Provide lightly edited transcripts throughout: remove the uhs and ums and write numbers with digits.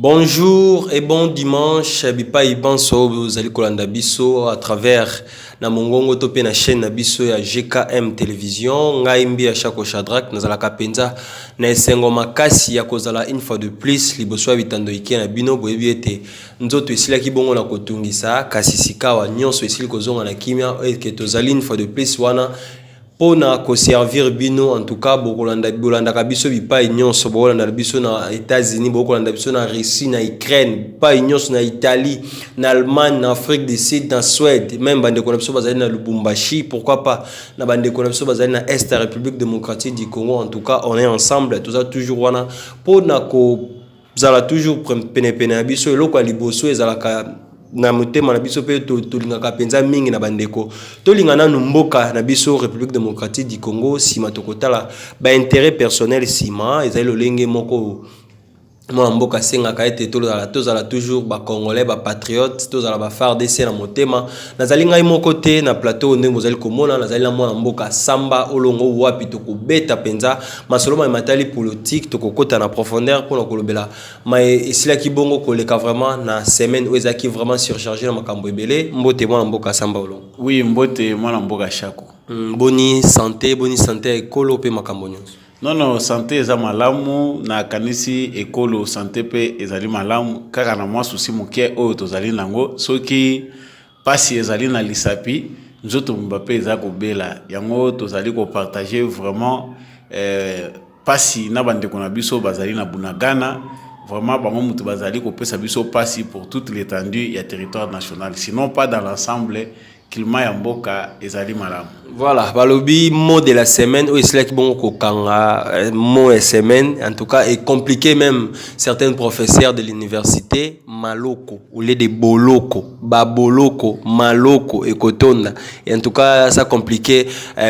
Bonjour et bon dimanche. Bipa Ibanso, vous allez kolanda biso à travers na mongongo topé na chaîne na biso ya GKM Télévision. Ngaimbi à Chako Shadrack, nazala kapenza na esengo makasi ya kozala une fois de plus liboso ya bitando ike na bino boyebi ete nzoto esila ki bongo na kotungisa kasi sikawa nyonso esili kozonga na kimia et tozali une fois de plus wana pona ko servir bino en tout cas bolanda kabiso bipa nyonso bolanda biso na États-Unis bolanda biso na Russie na Ukraine pa nyonso na Italie na Allemagne na Afrique du Sud na Suède même bande ko biso bazali na Lubumbashi pourquoi pas na bande ko biso bazali na Est la République démocratique du Congo en tout cas on est ensemble tout ça toujours wana pona ko zala toujours pene biso eloko liboso ezalaka na motema na biso pe tolingaka penza mingi na bandeko tolingana na mboka na biso République démocratique du Congo sima tokotala ba intérêt personnel sima ezali lolenge moko moi mboka sengaka ete tozala toujours ba congolais ba patriotes tozala ba FARDC na motema nazali ngai moko te na plateau ndenge bozali komona nazali na mwana mboka samba olongo wapi tokobeta penza masolo ma matali politique tokokota na profondeur pour kolobela mais esila ki bongo koleka vraiment na semaine où ezaki vraiment surchargé na makambo ebele mbote mwana mboka samba olongo. Oui, mbote mwana mboka Chako. Boni santé ekolo pe makambo nyonso. Non, santé eza malamu na kanisi ekolo santé pe ezali malamu kaka na mwa susi mokie oyo tozali nango soki pasi ezali na lisapi nzoto Mbappé eza kobela yango tozali ko partager vraiment pasi na bandeko na biso bazali na bunagana vraiment bango mutu bazali ko pesa biso pasi pour toute l'étendue ya territoire national sinon pas dans l'ensemble climat ya mboka ezali malamu. Voilà, balobi mot de la semaine ou est-ce bon kokanga mot de semaine en tout cas est compliqué même certains professeurs de l'université maloko ou les de boloko baboloko maloko et kotonda et en tout cas ça compliqué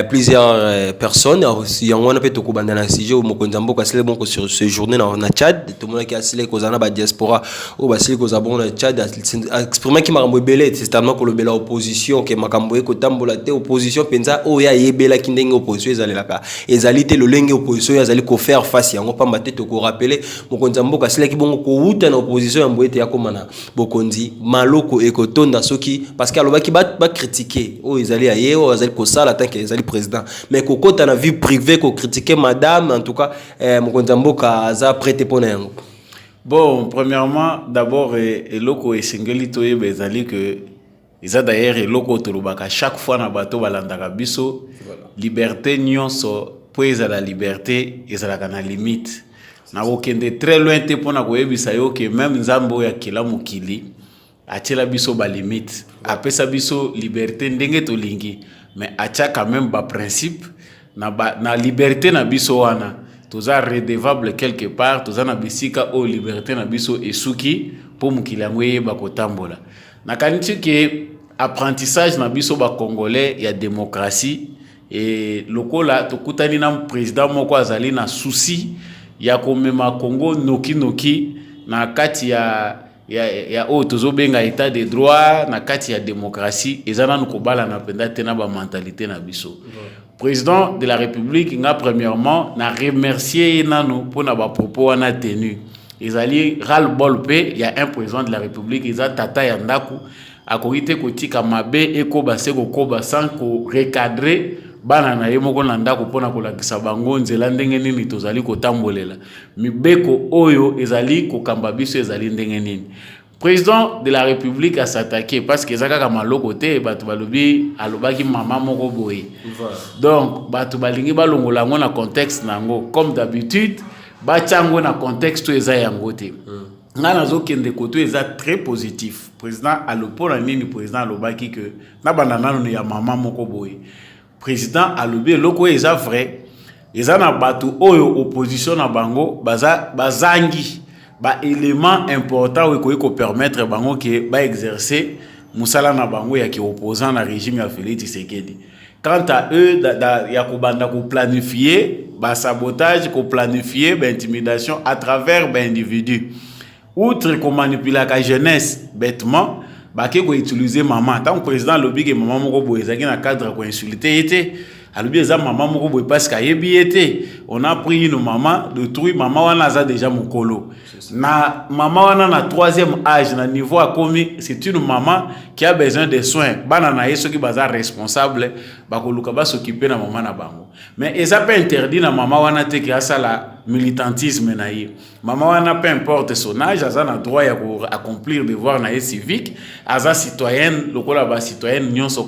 plusieurs personnes aussi on a peut to kobanda na sujet ou mokonza mboka sele bon sur ce journée na Tchad tout le monde qui a sele kozana ba diaspora ou ba sele kozabon na Tchad exprimer qui makambo belé c'est tellement ko lobela opposition que makambo ekotambola te opposition penza oya yebela kindenge opposition ezalelaka ezalite lolenge opposition yazali ko faire face yango pamba te to ko rappeler mokonza mboka sila ki bongo ko uta na opposition ya mboete ya komana bokonzi maloko ekotonda soki parce que alobaki ba critiquer o ezali aye o ezali ko sala tant que ezali président mais ko kota na vie privée ko critiquer madame en tout cas mokonza mboka za prêter pona yango. Bon, premièrement d'abord eloko esengeli toyeba ezali que ils ont d'ailleurs eloko tolobaka chaque fois na bato balandaka biso liberté nyonso po ezala liberté ezalaka na limite na kokende très loin te pona koyebisa yo que même nzambo ya kila mokili atiela biso ba limite apesa biso liberté ndenge tolingi mais atia quand même ba principe na liberté na biso wana toza redevable quelque part toza na bisika o liberté na biso esuki po mokili yango yeba kotambola na kaniti ke apprentissage na biso ba congolais ya démocratie et lokola tokutani na président moko azali na souci ya komema Congo noki na kati ya o tozobenga état de droit na kati ya démocratie ezana nkobala na penda te na ba mentalité na biso. Président de la République nga premièrement na remercier nanu pour na ba propos wana tenu ezali ras-le-bol pe il y a un président de la République eza tata ya ndaku akorite kotika mabe ekoba seko koba sans ko recadrer bana na ye moko na ndako pona kolakisa bango nzela ndenge nini tozali kotambolela mibeko oyo ezali kokamba biso ezali ndenge nini. Président de la République a s'attaqué parce que ezaka kama maloko te batu balobi alobaki mama moko boye donc batu balingi balongola ngo na contexte nango comme d'habitude bachango na contexte eza yango te. Ngana zo kende koto eza très positif. Président alopona nini président alobaki que na banana no ya mama moko boye. Président alobi loko eza vrai. Eza na batu oyo opposition na bango bazangi ba élément important we ko permettre bango que ba exercer musala na bango ya ki opposant na régime ya Félix Tshisekedi. Quant à eux ya ko banda ko planifier ba sabotage ko planifier ba intimidation à travers ba individu. Outre qu'on manipule la jeunesse bêtement, bah qui utiliser maman. Tant que président lobby que maman moko boyezaki na cadre ko insulter était alobi eza maman moko boye parce qu'ayebi ete on a pris une maman de truie maman wana aza déjà mokolo na maman wana na troisième âge na niveau à komi c'est une maman qui a besoin de soins bana na ye soki baza responsable bakoluka ba s'occuper na maman na bango mais eza pas interdit na maman wana te ki asala militantisme na ye maman wana peu importe son âge aza na droit ya accomplir devoir na ye civique aza citoyenne lokola ba citoyenne nyonso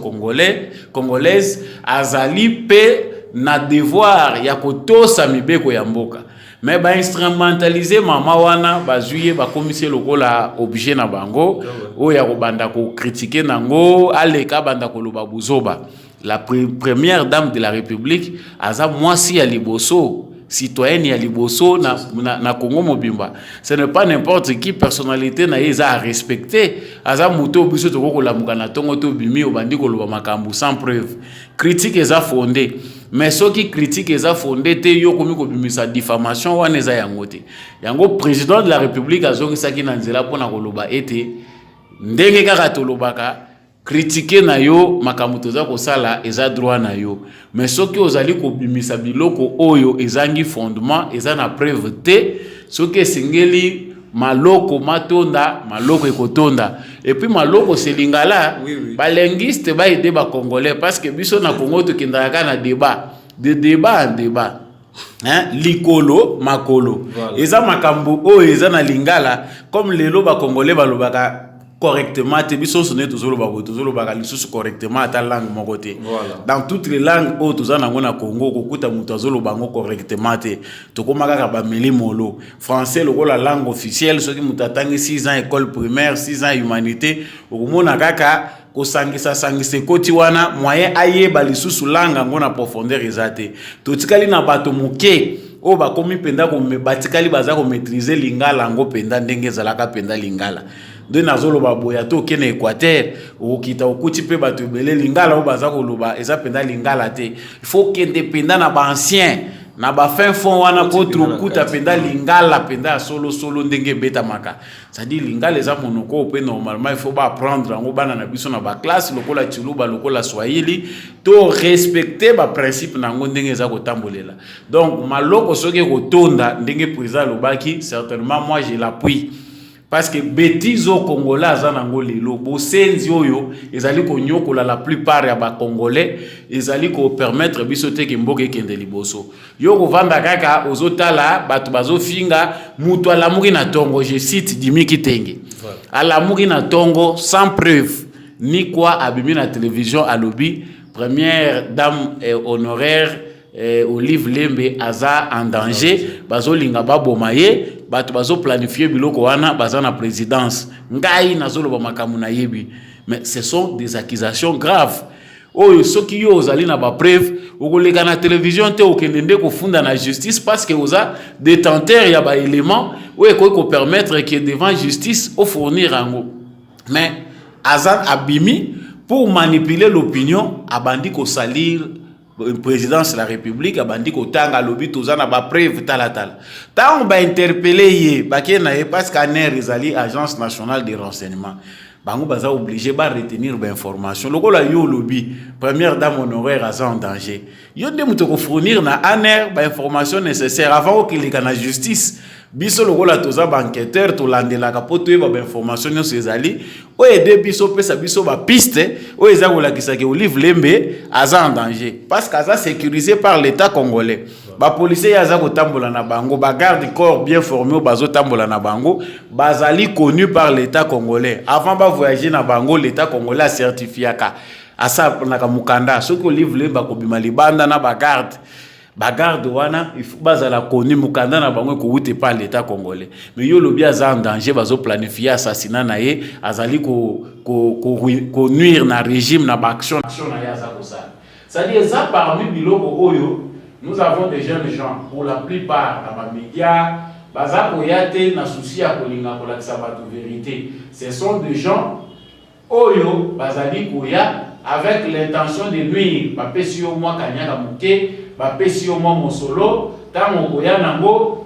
congolaise azali pe na devoir ya kotosa mibeko ya mboka mais ba instrumentaliser mama wana bazuye ba commissaire lokola objet na bango o ya kobanda ko critiquer nango aleka banda ko loba buzoba la première dame de la République aza mwasi ya liboso citoyenne ya liboso na Congo mobimba ce n'est pas n'importe qui personnalité na yeza à respecter aza muto biso to ko lamuka na tongo to bimi obandi ko loba makambu sans preuve critique eza fondée mais ceux qui critiquent eza fondé te yo komi ko bimisa diffamation wana eza yango te yango président de la République azongisaki na nzela pona ko loba ete ndenge kaka to lobaka critiquer na yo makambo toza kosala eza droit na yo mais soki ozali ko bimisa biloko oyo ezangi fondement eza na preuve te soki esengeli maloko matonda maloko ekotonda et puis maloko selingala balengiste ba aider ba congolais parce que biso na Congo to kindaka na débat de débat en débat hein likolo makolo eza makambo oyo eza na lingala comme lelo ba congolais balobaka correctement te biso sonné tozolo baka lisusu correctement ata langue moko te dans toutes les langues o tozana ngo na Congo kokuta mutu azolo bango correctement te tokomaka ka ba meli molo français lokola langue officielle soki mutu atangi 6 ans école primaire 6 ans humanité okomona kaka kosangisa sangise koti wana moyen ayeba lisusu langue ngo na profondeur ezate totikali na bato moke o ba komi penda ko me batikali baza ko maîtriser lingala ngo penda ndenge zalaka penda lingala de nazolo baboya to kena Équateur okita okuti pe bato belé lingala o baza ko loba eza penda lingala te il faut que dépendant na ba ancien na ba fin fond wana potro kuta penda lingala penda solo ndenge beta maka ça dit lingala eza monoko pe normalement il faut pas apprendre ngo bana na biso na ba classe lokola tshuluba lokola swahili to respecter ba principe na ngo ndenge eza ko tambolela donc maloko soki ko tonda ndenge président lobaki certainement moi je l'appuie parce que bêtise au Congolais azanango lelo bosenzi oyo ezali ko nyokola la plupart ya ba congolais ezali ko permettre biso te ke mboka ekende liboso yo ko vanda kaka ozotala bato bazofinga mutu alamuki na tongo je cite Dimi Kitenge alamuki na tongo sans preuve ni quoi abimi na télévision alobi première dame honoraire Olive Lembe aza en danger bazolinga babomaye bato bazo planifier biloko wana baza na présidence ngai nazolo ba makamu na yebi mais ce sont des accusations graves oyo soki yo ozali na ba preuve okoleka na télévision te okendende ko funda na justice parce que oza détenteur ya ba élément oyo ko permettre que devant justice au fournir ango mais azan abimi pour manipuler l'opinion abandi ko salir présidence de la République abandi ko tanga lobi tozana ba preuve talatala ta on ba interpeller ye bakena ye parce qu'ANER ezali agence nationale de renseignement bango baza obligé ba retenir ba information lokola yo lobi première dame honoraire aza en danger yo de muto ko fournir na ANER ba information nécessaire avant qu'il y ait na justice biso lokola toza ba enquêteur to landela ka poto ye ba information nyonso ezali o aider biso pesa biso ba piste o eza ko lakisa ke Olive Lembe aza en danger parce qu'aza sécurisé par l'état congolais ba policier yaza ko tambola na bango ba garde corps bien formé bazo tambola na bango bazali connu par l'état congolais avant ba voyager na bango l'état congolais a certifié ka asa na ka mukanda soki Olive Lembe ko bima libanda na ba garde wana il faut bazala connu mukanda na bango ko wute par l'état congolais mais yo lobi aza en danger bazo planifier assassinat na ye azali ko nuire na régime na ba action na ya za ko ça ça dit ça parmi biloko oyo nous avons des jeunes gens pour la plupart dans les médias baza ko yate na souci ya kolinga ko la vérité ce sont des gens oyo bazali ko ya avec l'intention de nuire ba pesi yo mwa kanyaka muke ba pesi yo mwa mosolo tango koya nango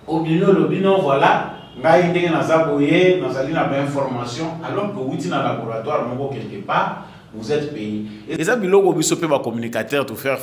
obino lobino voilà ngai ndenge na zaboye nazali na ba information alors que wuti na laboratoire moko quelque part vous êtes payé. Et ça, biloko biso pe ba communicateur to faire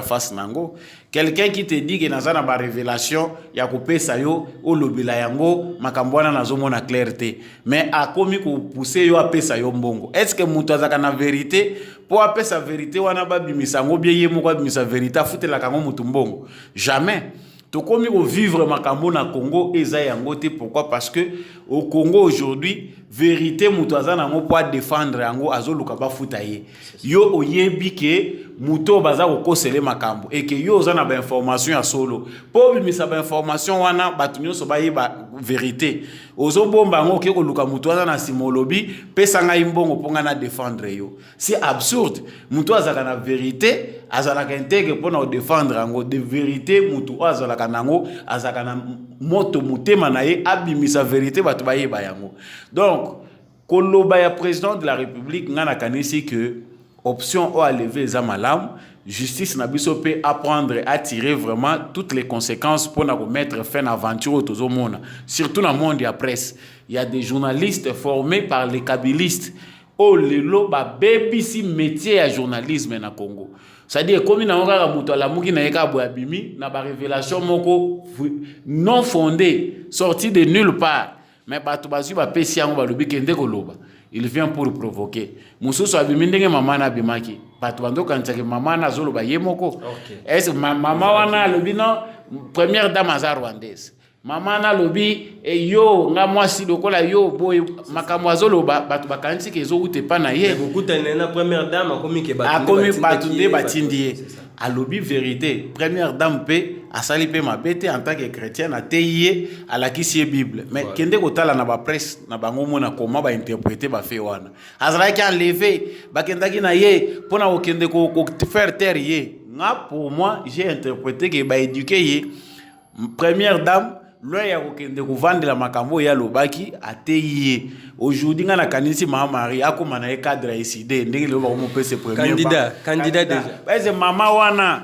face nango. Quelqu'un qui te dit que dans une révélation, ya ko pesa yo o lobila yango makambwana nazo mona clarté. Mais a komi ko pousser yo a pesa yo mbongo. Est-ce que mutu azaka na vérité pour a pesa vérité wana ba bimisa ngo bien yemo ko bimisa vérité afutela kango mutu mbongo? Jamais. To komi ko vivre makambo na Congo eza yango te. Pourquoi? Parce que au Congo aujourd'hui vérité mutu azana ngo pour défendre yango azoluka ba futa ye. Yo oyebi ke muto baza ko kosele makambo et que yo ozana ba information ya solo. Po bimisa ba information wana batu nyonso ba yeba vérité. Ozo bomba ngo ke ko luka mutu azana simolobi pesa nga imbongo ponga na défendre yo. C'est absurde. Mutu azaka na vérité azalaka intègre pour na défendre yango de vérité mutu azalaka nango azalaka na moto mutema na ye abimisa vérité batu ba yeba yango. Donc koloba ya président de la République ngana kanisi que option o à lever za malam justice na biso peut apprendre à tirer vraiment toutes les conséquences pour na mettre fin à aventure au tozomona surtout dans le monde de la presse. Il y a des journalistes formés par les kabylistes au lelo ba BBC métier à journalisme na Congo. C'est-à-dire comme na ngaka muto la muki na yeka bo abimi na ba révélation moko non fondée sortie de nulle part. Mais bato bazu ba pesi yango ba lobi kende koloba. Il vient pour provoquer. Mususu abimi ndenge mama na bimaki. Bato bando kantsake mama na zolo ba yemoko. Est mama wana lobi non première dame à rwandaise. Mama na lobi e yo nga mwasi lokola yo boy makamwa zolo bato bakansi ke zo ute pa na ye. Bokutana na première dame akomi ke bato. Akomi bato de batindie. A lobi vérité. Première dame pe a sali pe mabete en tant que chrétienne a teye à la kisie Bible. Mais kende kotala na ba presse na bango mona comment ba interpréter ba fe wana. Azra ki enlevé ba kendaki na ye pona o kende ko faire taire ye. Nga pour moi j'ai interprété que ba éduquer ye première dame loin ya kokende kovanda la makambo ya lobaki ateye aujourd'hui ngana kanisi mama Marie akoma na cadre ICD ndenge le ba mo pese premier candidat déjà parce mama wana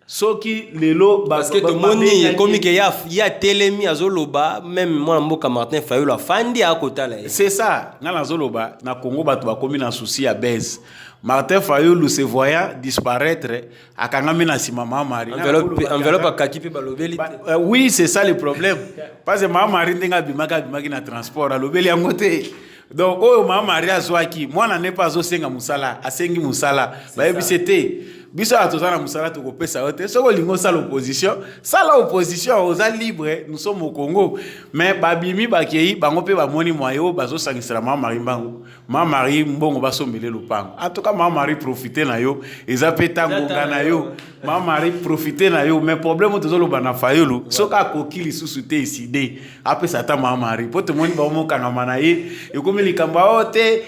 soki lelo parce que tout monde est comme que ya telemi azoloba même moi mboka Martin Fayulu afandi akotala c'est ça ngana zoloba na Congo batu ba komi na souci ya baisse Martin Fayulu se voyant disparaître akangami na sima mama Marie enveloppe akaki pe balobeli oui c'est ça le problème parce que mama Marie ndenga bimaki na transport alobeli yango te. Donc oyo mama Marie azwaki mwana ne pas osenga musala asengi musala ba ebisete biso atozana musala to kopesa yote soko lingo sala opposition oza libre nous sommes au Congo mais babimi bakei bango pe bamoni moyo bazo sangisela mama Marie mbango mama Marie mbongo basombele lupango en tout cas mama Marie profiter na yo eza petango ngana yo mama Marie profiter na yo mais problème tozolo bana Fayulu soka kokili susu te iside apesa ta mama Marie poto moni ba mo kangama na ye ekomi likamba ote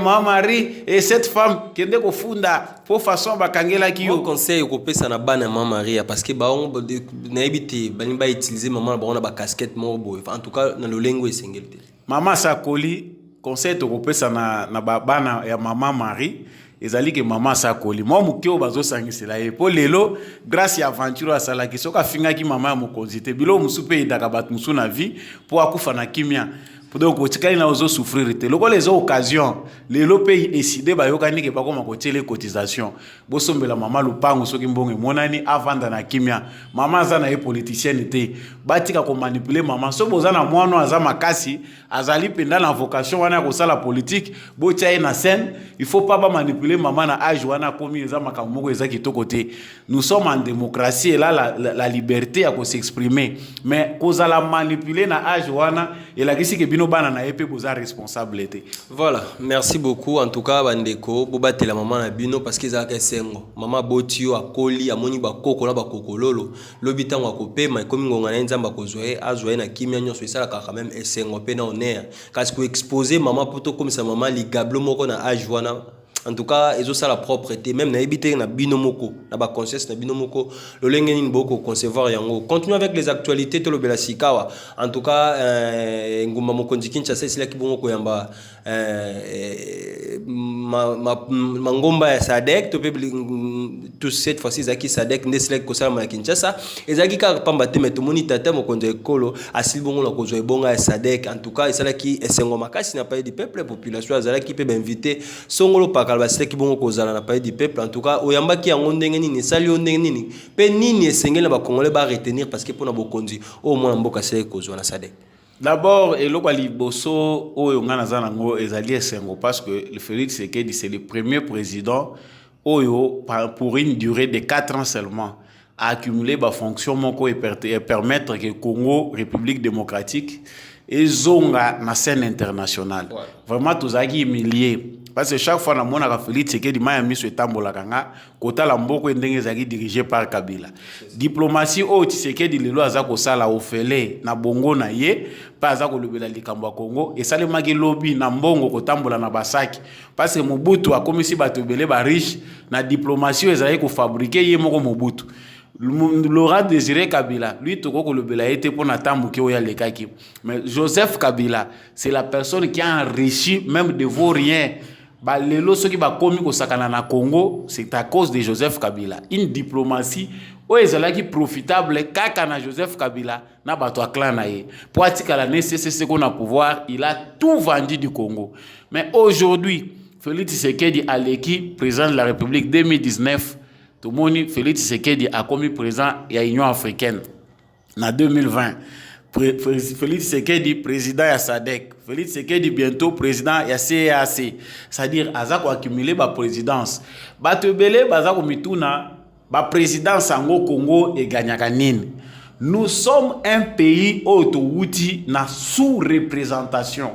mama Marie cette femme kende ko funda pour façon bakangela ki yo conseil ko pesa na bana mama Marie parce que ba on na ebité bani ba utiliser maman ba on ba casquette mo boy en tout cas na lolengo esengelte mama Sakoli conseil to ko pesa na bana ya mama Marie ezali ke mama Sakoli mo mukio bazo sangisela ye po lelo grâce ya aventure asala ki soka finga ki mama ya mokonzite bilo musupe idaka bat musu na vie po akufa na kimia. Donc otikali na ozo souffrir te loko les occasions lelo pays décider ba yokani ke bakoma kotele cotisation bosombela mama lupango soki mbongo monani avanda na kimia mama azana e politicienne te batika ko manipuler mama so bozana mwana aza makasi azali penda na vocation wana ko sala politique botia na scène il faut pas manipuler mama na âge wana komi eza makambo moko eza kitoko te. Nous sommes en démocratie et là la liberté à s'exprimer mais kozala manipuler na âge wana et la kisi ke bino bana na épée boza responsabilité. Voilà, merci beaucoup en tout cas bandeko bobatela maman na bino parce que za kesengo mama botio akoli amoni ba koko na ba kokololo lobitango akopema komi ngonga na nzamba kozwe azwe na kimia nyonso isala ka même esengo pe na honneur kasi ko exposer maman poto comme ça maman ligablo moko na âge wana. En tout cas, ils ont ça la propreté. Même na habité na binomoko, na ba conscience na binomoko. Le lengeni boko concevoir yango. Continue avec les actualités to lo bela sikawa. En tout cas, ngumba mokonzi Kinshasa c'est là ki bongo ko yamba mangomba ya SADC to pe tout cette fois-ci zaki SADC ndesle ko sala ma Kinshasa ezaki ka pamba te metomoni tata mokonzo ekolo asili bongo na kozwa ebonga ya SADC en tout cas esala ki esengo makasi na pays du peuple population azala ki pe invité songolo pakala basile ki bongo kozala na pays du peuple en tout cas oyambaki yango ndenge nini sali ndenge nini pe nini esengela ba congolais ba retenir parce que pona bokonzi au moins mboka sele kozwa na SADC. D'abord, eloko liboso oyo nga naza nango ezali esengo parce que le Félix Tshisekedi c'est le premier président oyo pour une durée de 4 ans seulement a accumulé ba fonction moko et permettre que Congo République démocratique et zonga na scène internationale. Ouais. Vraiment tozaki humilié parce que chaque fois na mona ka Félix Tshisekedi mayami so etambola kanga kota la mboko ndenge ezaki dirigé par Kabila. Diplomatie o Tshisekedi lelo azako sala ofele na bongo na ye pa azako lobela likambo ya Congo et salemaki lobby na mbongo kotambola na basaki parce que Mobutu akomisi bato belé ba riche na diplomatie ezali ko fabriquer ye moko Mobutu. Laurent Désiré Kabila, lui, toko le bela été pour n'attendre que oya lekaki. Mais Joseph Kabila, c'est la personne qui a enrichi même de vos rien. Bah lelo ceux qui ba komi ko sakana na Congo, c'est à cause de Joseph Kabila. Une diplomatie o ezalaki profitable kaka na Joseph Kabila na bato clan na ye. Pour atika la nécessité qu'on a pouvoir, il a tout vendu du Congo. Mais aujourd'hui, Félix Tshisekedi Aleki, président de la République 2019. Tout le monde, Félix Tshisekedi a commis président de l'Union africaine en 2020. Félix Tshisekedi, président de la SADC. Félix Tshisekedi, bientôt président de la CEAC. C'est-à-dire, il a accumulé la présidence. Il a accumulé la présidence en Congo et Ganyakanine. Nous sommes un pays où na sous-représentation.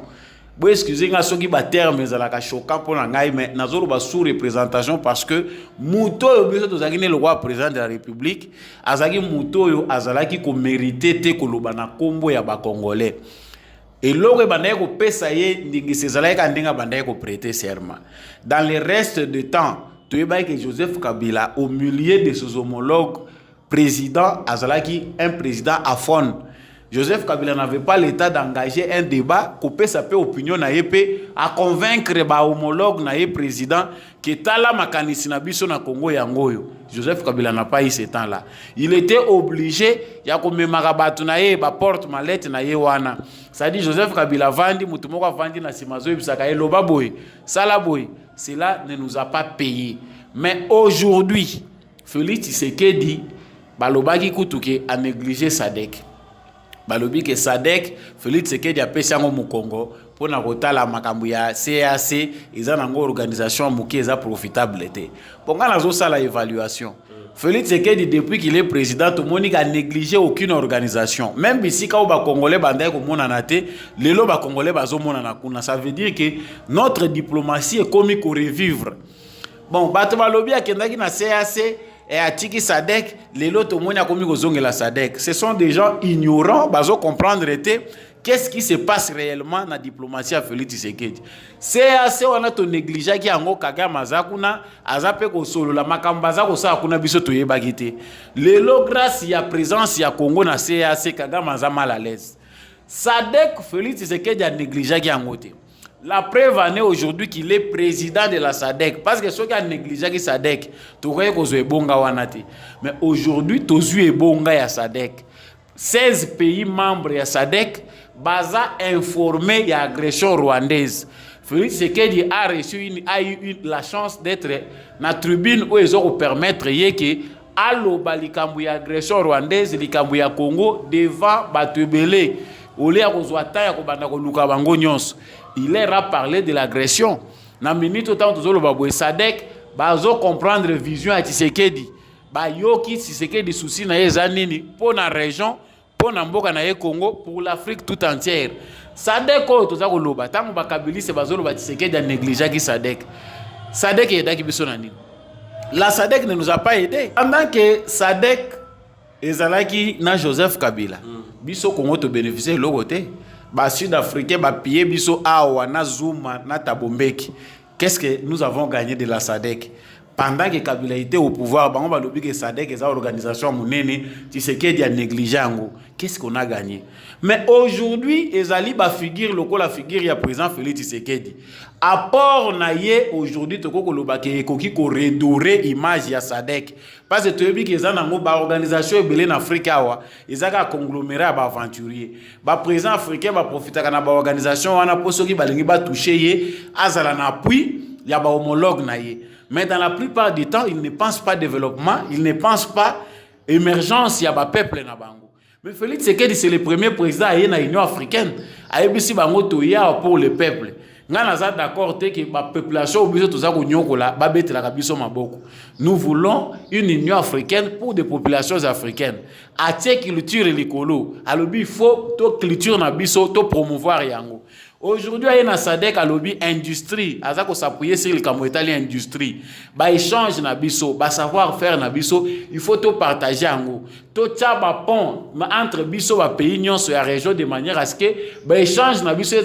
Bon, excusez-moi, ceux qui ba terme ezalaka choquant pour ngai mais nazolo ba sous représentation parce que muto yo biso tozakine le roi président de la République azaki muto yo azalaki ko mériter te koloba na kombo ya ba congolais et loko bandaye ko pesa ye ndingi sezalaka ndinga bandaye ko prêter serment dans le reste de temps tu es que Joseph Kabila au milieu de ses homologues président azalaki un président aphone. Joseph Kabila n'avait pas l'état d'engager un débat, couper sa opinion na yepé, à convaincre ba homologue na président que tala makanisi na biso na Congo yangoyo. Joseph Kabila n'a pas eu ce temps-là. Il était obligé ya komemaka batu na ye ba porte mallette na ye wana. Ça dit Joseph Kabila vandi mutu moko vandi na simazo bisaka eloba boy, sala boy. Cela ne nous a pas payé. Mais aujourd'hui, Félix Tshisekedi balobaki kutuke a négligé SADC. Balobi que SADC Félix Tshisekedi a pesa ngo mu Congo pour na kotala makambu ya CAC eza nango organisation muki eza profitable té. Ponga nazo sala évaluation. Félix Tshisekedi depuis qu'il est président tout monde a négligé aucune organisation. Même ici quand ba congolais bandai ko mona na té, lelo ba congolais bazo mona na kuna. Ça veut dire que notre diplomatie est comme ko revivre. Bon, bato balobi akendaki na CAC et à Tiki Sadek, les lots au monde a commis aux la Sadek. Ce sont des gens ignorants, baso comprendre qu'est-ce qui se passe réellement dans la diplomatie à Félix Tshisekedi. C'est assez on a ton négligé qui a ngo kaga mazakuna, azape ko solo la makambaza ko sa kuna biso to yebagite. Les lots grâce ya présence ya Congo na CAC kaga maza mal à l'aise. Sadek Félix Tshisekedi a négligé qui a ngote. La preuve en est aujourd'hui qu'il est président de la SADC. Parce que ceux qui ont négligé la SADC, tu crois que c'est bon. Mais aujourd'hui, tu es bon à SADC. 16 pays membres de la SADC baza informé de l'agression rwandaise. Félix Tshisekedi a eu la chance d'être dans la tribune où ils ont permettre que aloba likambu ya agression rwandaise, likambu ya Congo devant Batubele. Olé a kozwata ya kobanda ko luka bango nyonso. Il leur a parlé de l'agression. Na minute autant tozolo babwe SADC bazo comprendre vision ya Tshisekedi. Ba yoki Tshisekedi souci na yeza nini pour na région, pour na mboka na ye Congo, pour l'Afrique tout entière. SADC ko tozako loba tango bakabili se bazolo ba Tshisekedi a négligé ki SADC. SADC yedaki biso na nini? La SADC ne nous a pas aidé. Pendant que SADC ezalaki na Joseph Kabila. Biso Congo to bénéficier logoté. Ba Sud-Africain ba piller biso awa na Zuma na Tabombeki. Qu'est-ce que nous avons gagné de la SADC? pendant que Kabila était au pouvoir, bango balobi que SADC est une organisation monene, Tshisekedi a négligé yango. Qu'est-ce qu'on a gagné? Mais aujourd'hui, ezali ba figure loko la figure ya président Félix Tshisekedi. Apport na ye aujourd'hui toko koloba ke ekoki ko redorer image ya SADC. Parce que toyebi ke ezana ngo ba organisation ebele na Afrika awa, ezaka conglomérat ba aventurier. Ba président africain ba profitaka na ba organisation wana posoki balingi ba toucher ye azala na appui ya ba homologue na ye. Mais dans la plupart du temps, ils ne pensent pas développement, ils ne pensent pas émergence, il y a un peuple na bango. Mais Félix Tshisekedi, c'est le premier président à l'Union africaine. A ebisi bango toya pour le peuple. Nga naza d'accord te que la population obiso toza ko nyokola ba betela ka biso maboko. Nous voulons une Union africaine pour des populations africaines. Atie culture likolo, alobi il faut to culture na biso to promouvoir yango. Aujourd'hui, il y a SADC à lobby industrie, azako s'appuyer sur le camo italien industrie. Ba échange na biso, ba savoir faire na biso, il faut tout partager en gros. Tout ça ba pont entre biso ba pays nyons sur la région de manière à ce que ba échange na biso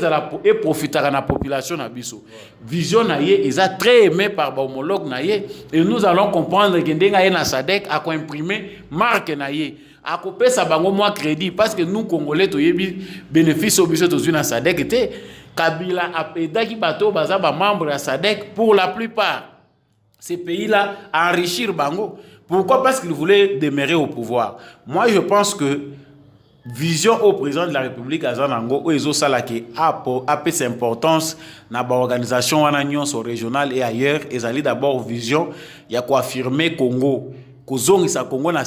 et profiter à la population na biso. Vision na ye, ils a très aimé par ba homologue na ye et nous allons comprendre que ndenga ye na SADC a ko imprimer marque na ye. A couper sa bango moins crédit parce que nous Congolais to yebi bénéfice au biso to na SADC était Kabila a péda qui bateau baza ba membre de SADC pour la plupart ces pays-là enrichir bango. Pourquoi? Parce qu'ils voulaient demeurer au pouvoir. Moi je pense que vision au président de la République azanango o ezo sala ke a cette importance na ba organisation wana nyonso régionale et ailleurs ezali d'abord vision ya ko affirmer Congo kozongisa Congo na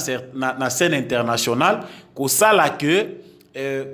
scène internationale ko sala que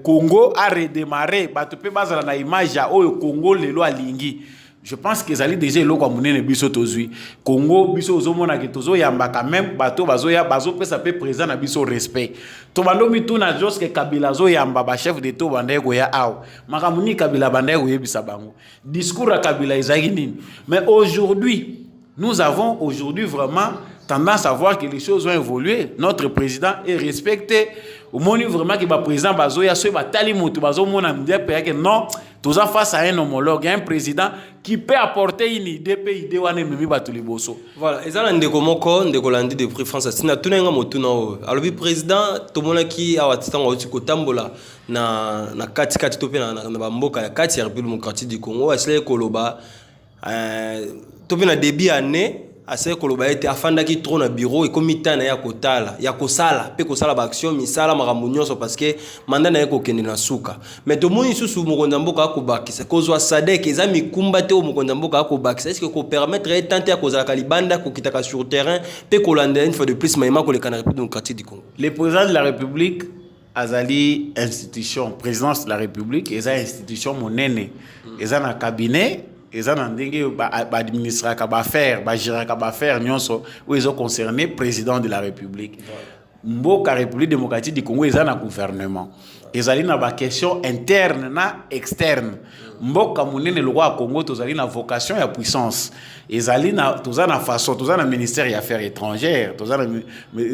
Congo a redémarré bato pe bazala na image ya oyo Congo lelo alingi. Je pense que ezali déjà eloko amunene biso tozui Congo biso ozomona ke tozo yamba quand même bato bazoya bazo pesa pe président na biso respect to balomi tuna jos que Kabila zo yamba ba chef de to bandaye ko ya aw makamuni Kabila bandaye ko yebisa bango discours à Kabila ezali nini. Mais aujourd'hui nous avons vraiment tendance à voir que les choses ont évolué. Notre président est respecté. Au moment où vraiment que le président Bazoya soit batali moto Bazo mona m'dire que non, tous en face à un homologue, un président qui peut apporter une idée pays wane memi batuli boso. Voilà, ezala ndeko moko ndeko landi de prix France sina tunenga motuna o. Alors le président tomona ki awatita ngoti kotambola na kati to pe na bamboka ya kati ya République démocratique du Congo, asile koloba to pe na début année assez koloba ete afanda ki trop na bureau et comme mitana ya kotala ya kosala pe kosala ba action misala makambo nyonso parce que mandat na yeko kende na suka mais to moni susu mokonza mboka akobakisa kozwa SADC eza mikumba te o mokonza mboka akobakisa est-ce que ko permettre tenter ya kozala kalibanda ko kitaka sur terrain pe kolanda une fois de plus maïma ko le Canada République démocratique du Congo. Le président de la République azali institution présidence de la République eza institution monene eza na cabinet ils ont administré ba gérer ba faire nyonso où ils ont concerné président de la République. Mboka République démocratique du Congo ils ont un gouvernement. Ils ont na ba question interne na externe. Mboka munene le roi Congo tous ont na vocation et puissance. Ils ont na tous na façon tous na ministère des affaires étrangères, tous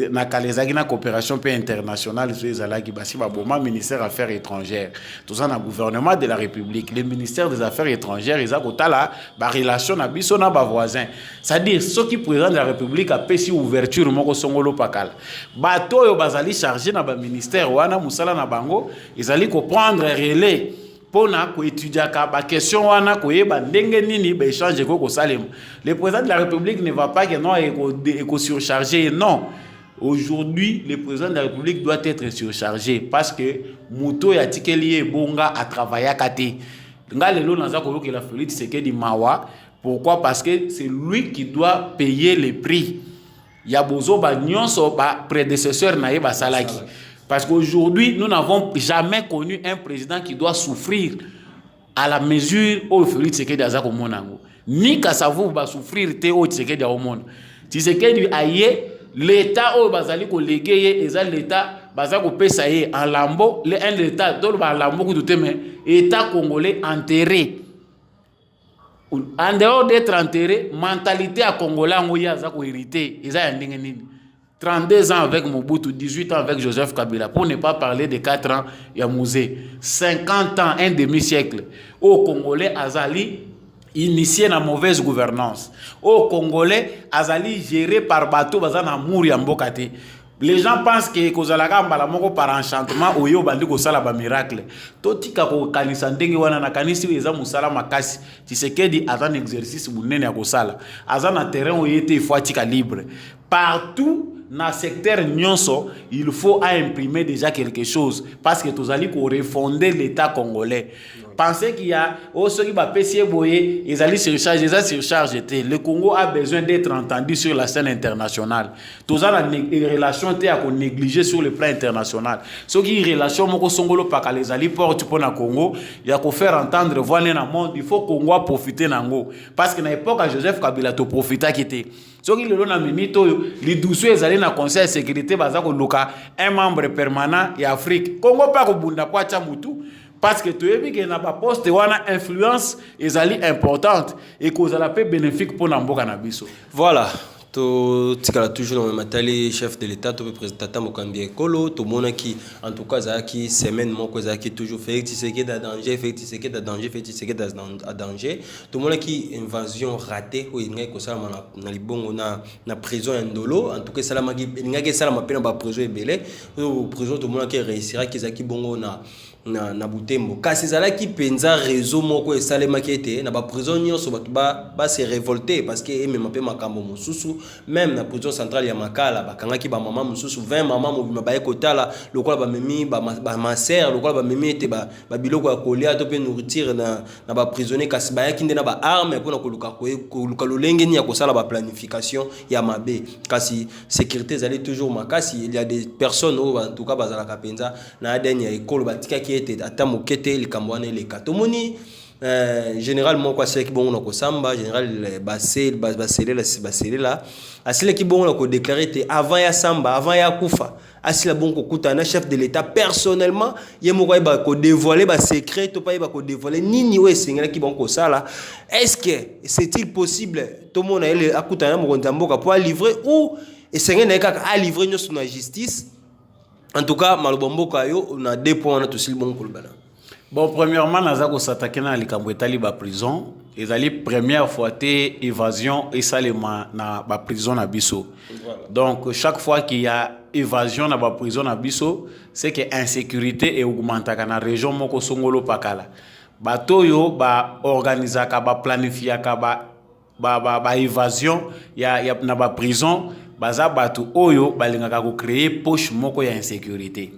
na kalezaki na coopération pe internationale ils ont qui basi ba boma ministère des affaires étrangères. Tous na gouvernement de la République, le ministère des affaires étrangères ils ont kotala ba relation na biso na ba voisins. C'est-à-dire ceux qui président de la République a pesi ouverture moko songolo pakala. Bato yo bazali chargé na ba ministère wana musala na bango ils allaient prendre relais pour étudier la question wana koyeba ndenge nini ba échange ko salem. Le président de la République ne va pas que non éco surchargé non. Aujourd'hui, le président de la République doit être surchargé parce que muto ya tikeli bonga à travailler à kate. Ngalelo naza ko que la Félix Tshisekedi mawa. Pourquoi? Parce que c'est lui qui doit payer les prix. Ya bozo ba nyonso ba prédécesseur na ye ba salaki. Parce qu'aujourd'hui, nous n'avons jamais connu un président qui doit souffrir à la mesure où Félix Tshisekedi azako monango. Ni Kasavu va souffrir te au Tshisekedi au monde. Tshisekedi aye l'état au bazali ko légué et l'état bazako pesa ye en lambo le un l'état dans le lambo ko tout mais état congolais enterré. En dehors d'être enterré, mentalité à congolais ngoya azako hérité, eza ndenge nini. 32 ans avec Mobutu, 18 ans avec Joseph Kabila, pour ne pas parler de 4 ans, il y a Mouzé. 50 ans, un demi-siècle. Au Congolais, Azali, initié la mauvaise gouvernance. Au Congolais, azali géré par bateau bazana mouri en bokate. Les gens pensent que kozalaka mbala moko par enchantement oyo bandi ko sala ba miracle. Totika ko kanisa ndenge wana na kanisi eza musala makasi. Tshisekedi azan exercice munene ya ko sala. Azana terrain oyete faut tika libre. Partout dans le secteur nyonso, il faut imprimer déjà quelque chose parce que tous allons refonder l'État congolais. Pensez qu'il y a ceux qui va pécier boyer, ils allaient surcharger, ils allaient surcharger. Le Congo a besoin d'être entendu sur la scène internationale. Tous allons les relations à négliger sur le plan international. Ceux qui relations moko songolo pas les alliés portent pour le Congo, il y a qu'à faire entendre voir dans le monde, il faut que Congo profiter n'ango parce que dans l'époque à Joseph Kabila to profita qui était. Ceux qui le l'ont amené les douceurs ils allaient dans le Conseil de sécurité bazako luka un membre permanent et Afrique. Congo pas ko bunda kwa chamutu. Parce que tu as vu qu'il n'y a pas poste ou une influence importante et que ça peut bénéfique pour l'amboka nabiso. Voilà. To tikala toujours dans le matali chef de l'état to président Mokambi Ekolo to mona qui en tout cas ça qui semaine moko ça qui toujours fait Tshisekedi à danger fait Tshisekedi à danger fait Tshisekedi à danger to mona qui invasion ratée ou inga ko ça na libongo na prison ndolo en tout cas ça la magi inga ke ça la mapena ba prison ebele prison to mona qui réussira qui zaki bongo na butembo kasi zalaki penza réseau moko esalema kete na ba prison nyonso bato ba se révolter parce que même pe makambo mususu même na prison centrale ya Makala bakangaki ba mama mususu 20 mama mobima ba ekotala lokola ba memi ba maser lokola ba memi ete ba biloko ya kolia to pe nourriture na ba prisonnier kasi ba yakinde na ba arme pona koluka lolenge ni ya kosala ba planification ya mabe kasi sécurité zali toujours makasi il y a des personnes en tout cas bazala kapenza na adenya ekolo batikaki ata mokete likambwana eleka tomoni généralement quoi c'est qui bon ko samba général basele là asile ki bon ko déclarer avant ya samba avant ya kufa asila bon ko kuta na chef de l'état personnellement yemo ko ba ko dévoiler ba secret to pa ba ko dévoiler nini we singela ki bon ko sala est-ce que c'est-il possible tout monde ele akuta na mo ndamboka pour livrer ou esengena kaka a livrer nyo sur la justice. En tout cas, malobomboka yo on a deux points tout le bon kolbana. Bon, premièrement, nazako s'attaquer dans les cambouetali ba prison. Ils allaient première fois té évasion et ça les na ba prison na biso. Voilà. Donc chaque fois qu'il y a évasion na ba prison na biso, c'est que insécurité et augmentaka na région moko songolo pakala. Bato yo ba organisaka ba planifiaka ba évasion ya na ba prison. Baza batu oyo balingaka ko créer poche moko ya insécurité.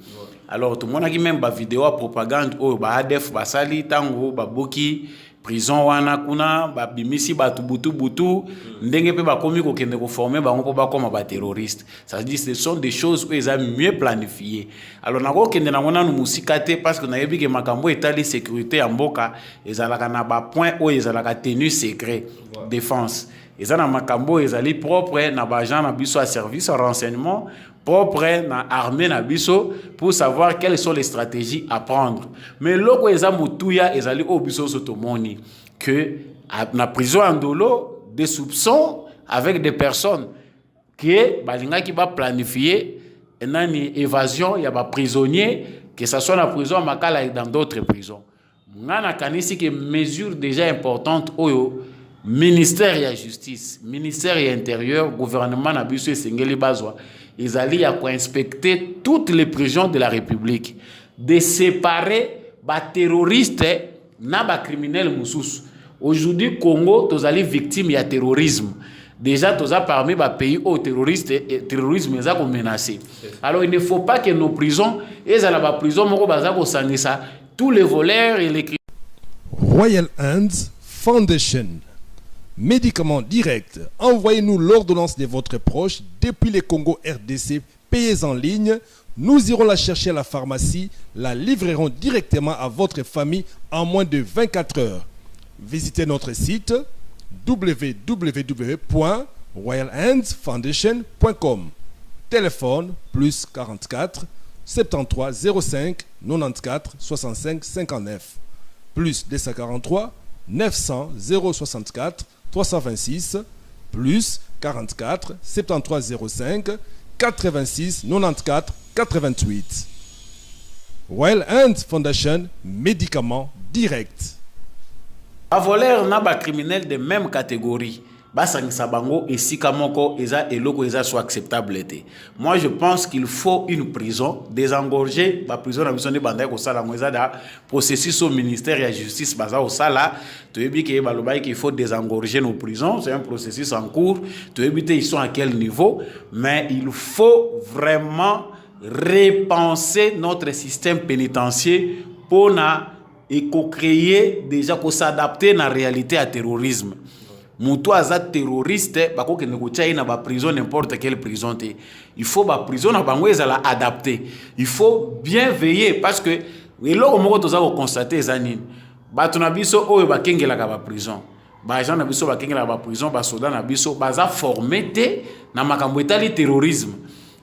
Alors tout le monde a qui même ba vidéo à propagande oyo ba ADF basali tango ba boki prison wana kuna ba bimisi batu butu ndenge pe ba komi ko kende ko former ba ngo ba comme ba terroriste. Ça veut dire ce sont des choses où ils ont mieux planifié. Alors nako kende na ngona no musikate parce que na yebi ke makambo etali sécurité en mboka ezalaka na ba point où ezalaka tenue secret défense. Ils ont un makambo, ils allaient propre na bajan na biso à service à renseignement, propre na armée na biso pour savoir quelles sont les stratégies à prendre. Mais loko ils ont mutuya, ils allaient au biso sotomoni que na prison andolo des soupçons avec des personnes qui balinga qui va planifier une évasion, il y a des prisonniers que ça soit la prison à Makala et dans d'autres prisons. Ngana kanisi que mesures déjà importantes oyo ministère de la justice, ministère de l'intérieur, gouvernement nabiso et sengeli bazwa, ils allaient à inspecter toutes les prisons de la République, de séparer les terroristes na ba criminels mususu. Aujourd'hui Congo, tous allés victimes de terrorisme. Déjà tous a parmi les pays où terrorisme est menacé. Alors il ne faut pas que nos prisons, et à la prison moko bazako sangisa tous les voleurs et les criminels. Royal Hands Foundation. Médicaments directs. Envoyez-nous l'ordonnance de votre proche depuis le Congo RDC. Payez en ligne. Nous irons la chercher à la pharmacie. La livrerons directement à votre famille en moins de 24 heures. Visitez notre site www.royalhandsfoundation.com. Téléphone plus 44 73 05 94 65 59 plus 243 900 064 326 plus 44 73 05 86 94 88. Royal Hands Foundation, médicaments directs. voleur na ba criminel de même catégorie. Basangisa bango esika moko eza eloko eza soit acceptable été. Moi je pense qu'il faut une prison désengorger ba prison na biso ne banda ko sala ngoza da processus au ministère de la justice baza au sala to ebike ba loba qu'il faut désengorger nos prisons, c'est un processus en cours, to ebite ils sont à quel niveau, mais il faut vraiment repenser notre système pénitentiaire pour créer déjà pour s'adapter à la réalité à terrorisme. Moutou aza terroriste bako ke negotia na ba prison n'importe quelle prison te. Il faut ba prison na bango ezala adapter. Il faut bien veiller parce que eloko moko toza ko constater ezanini. Bato na biso oyo bakengela ka ba prison. Ba gens na biso bakengela ba prison ba soda na biso baza formé te na makambo etali terrorisme.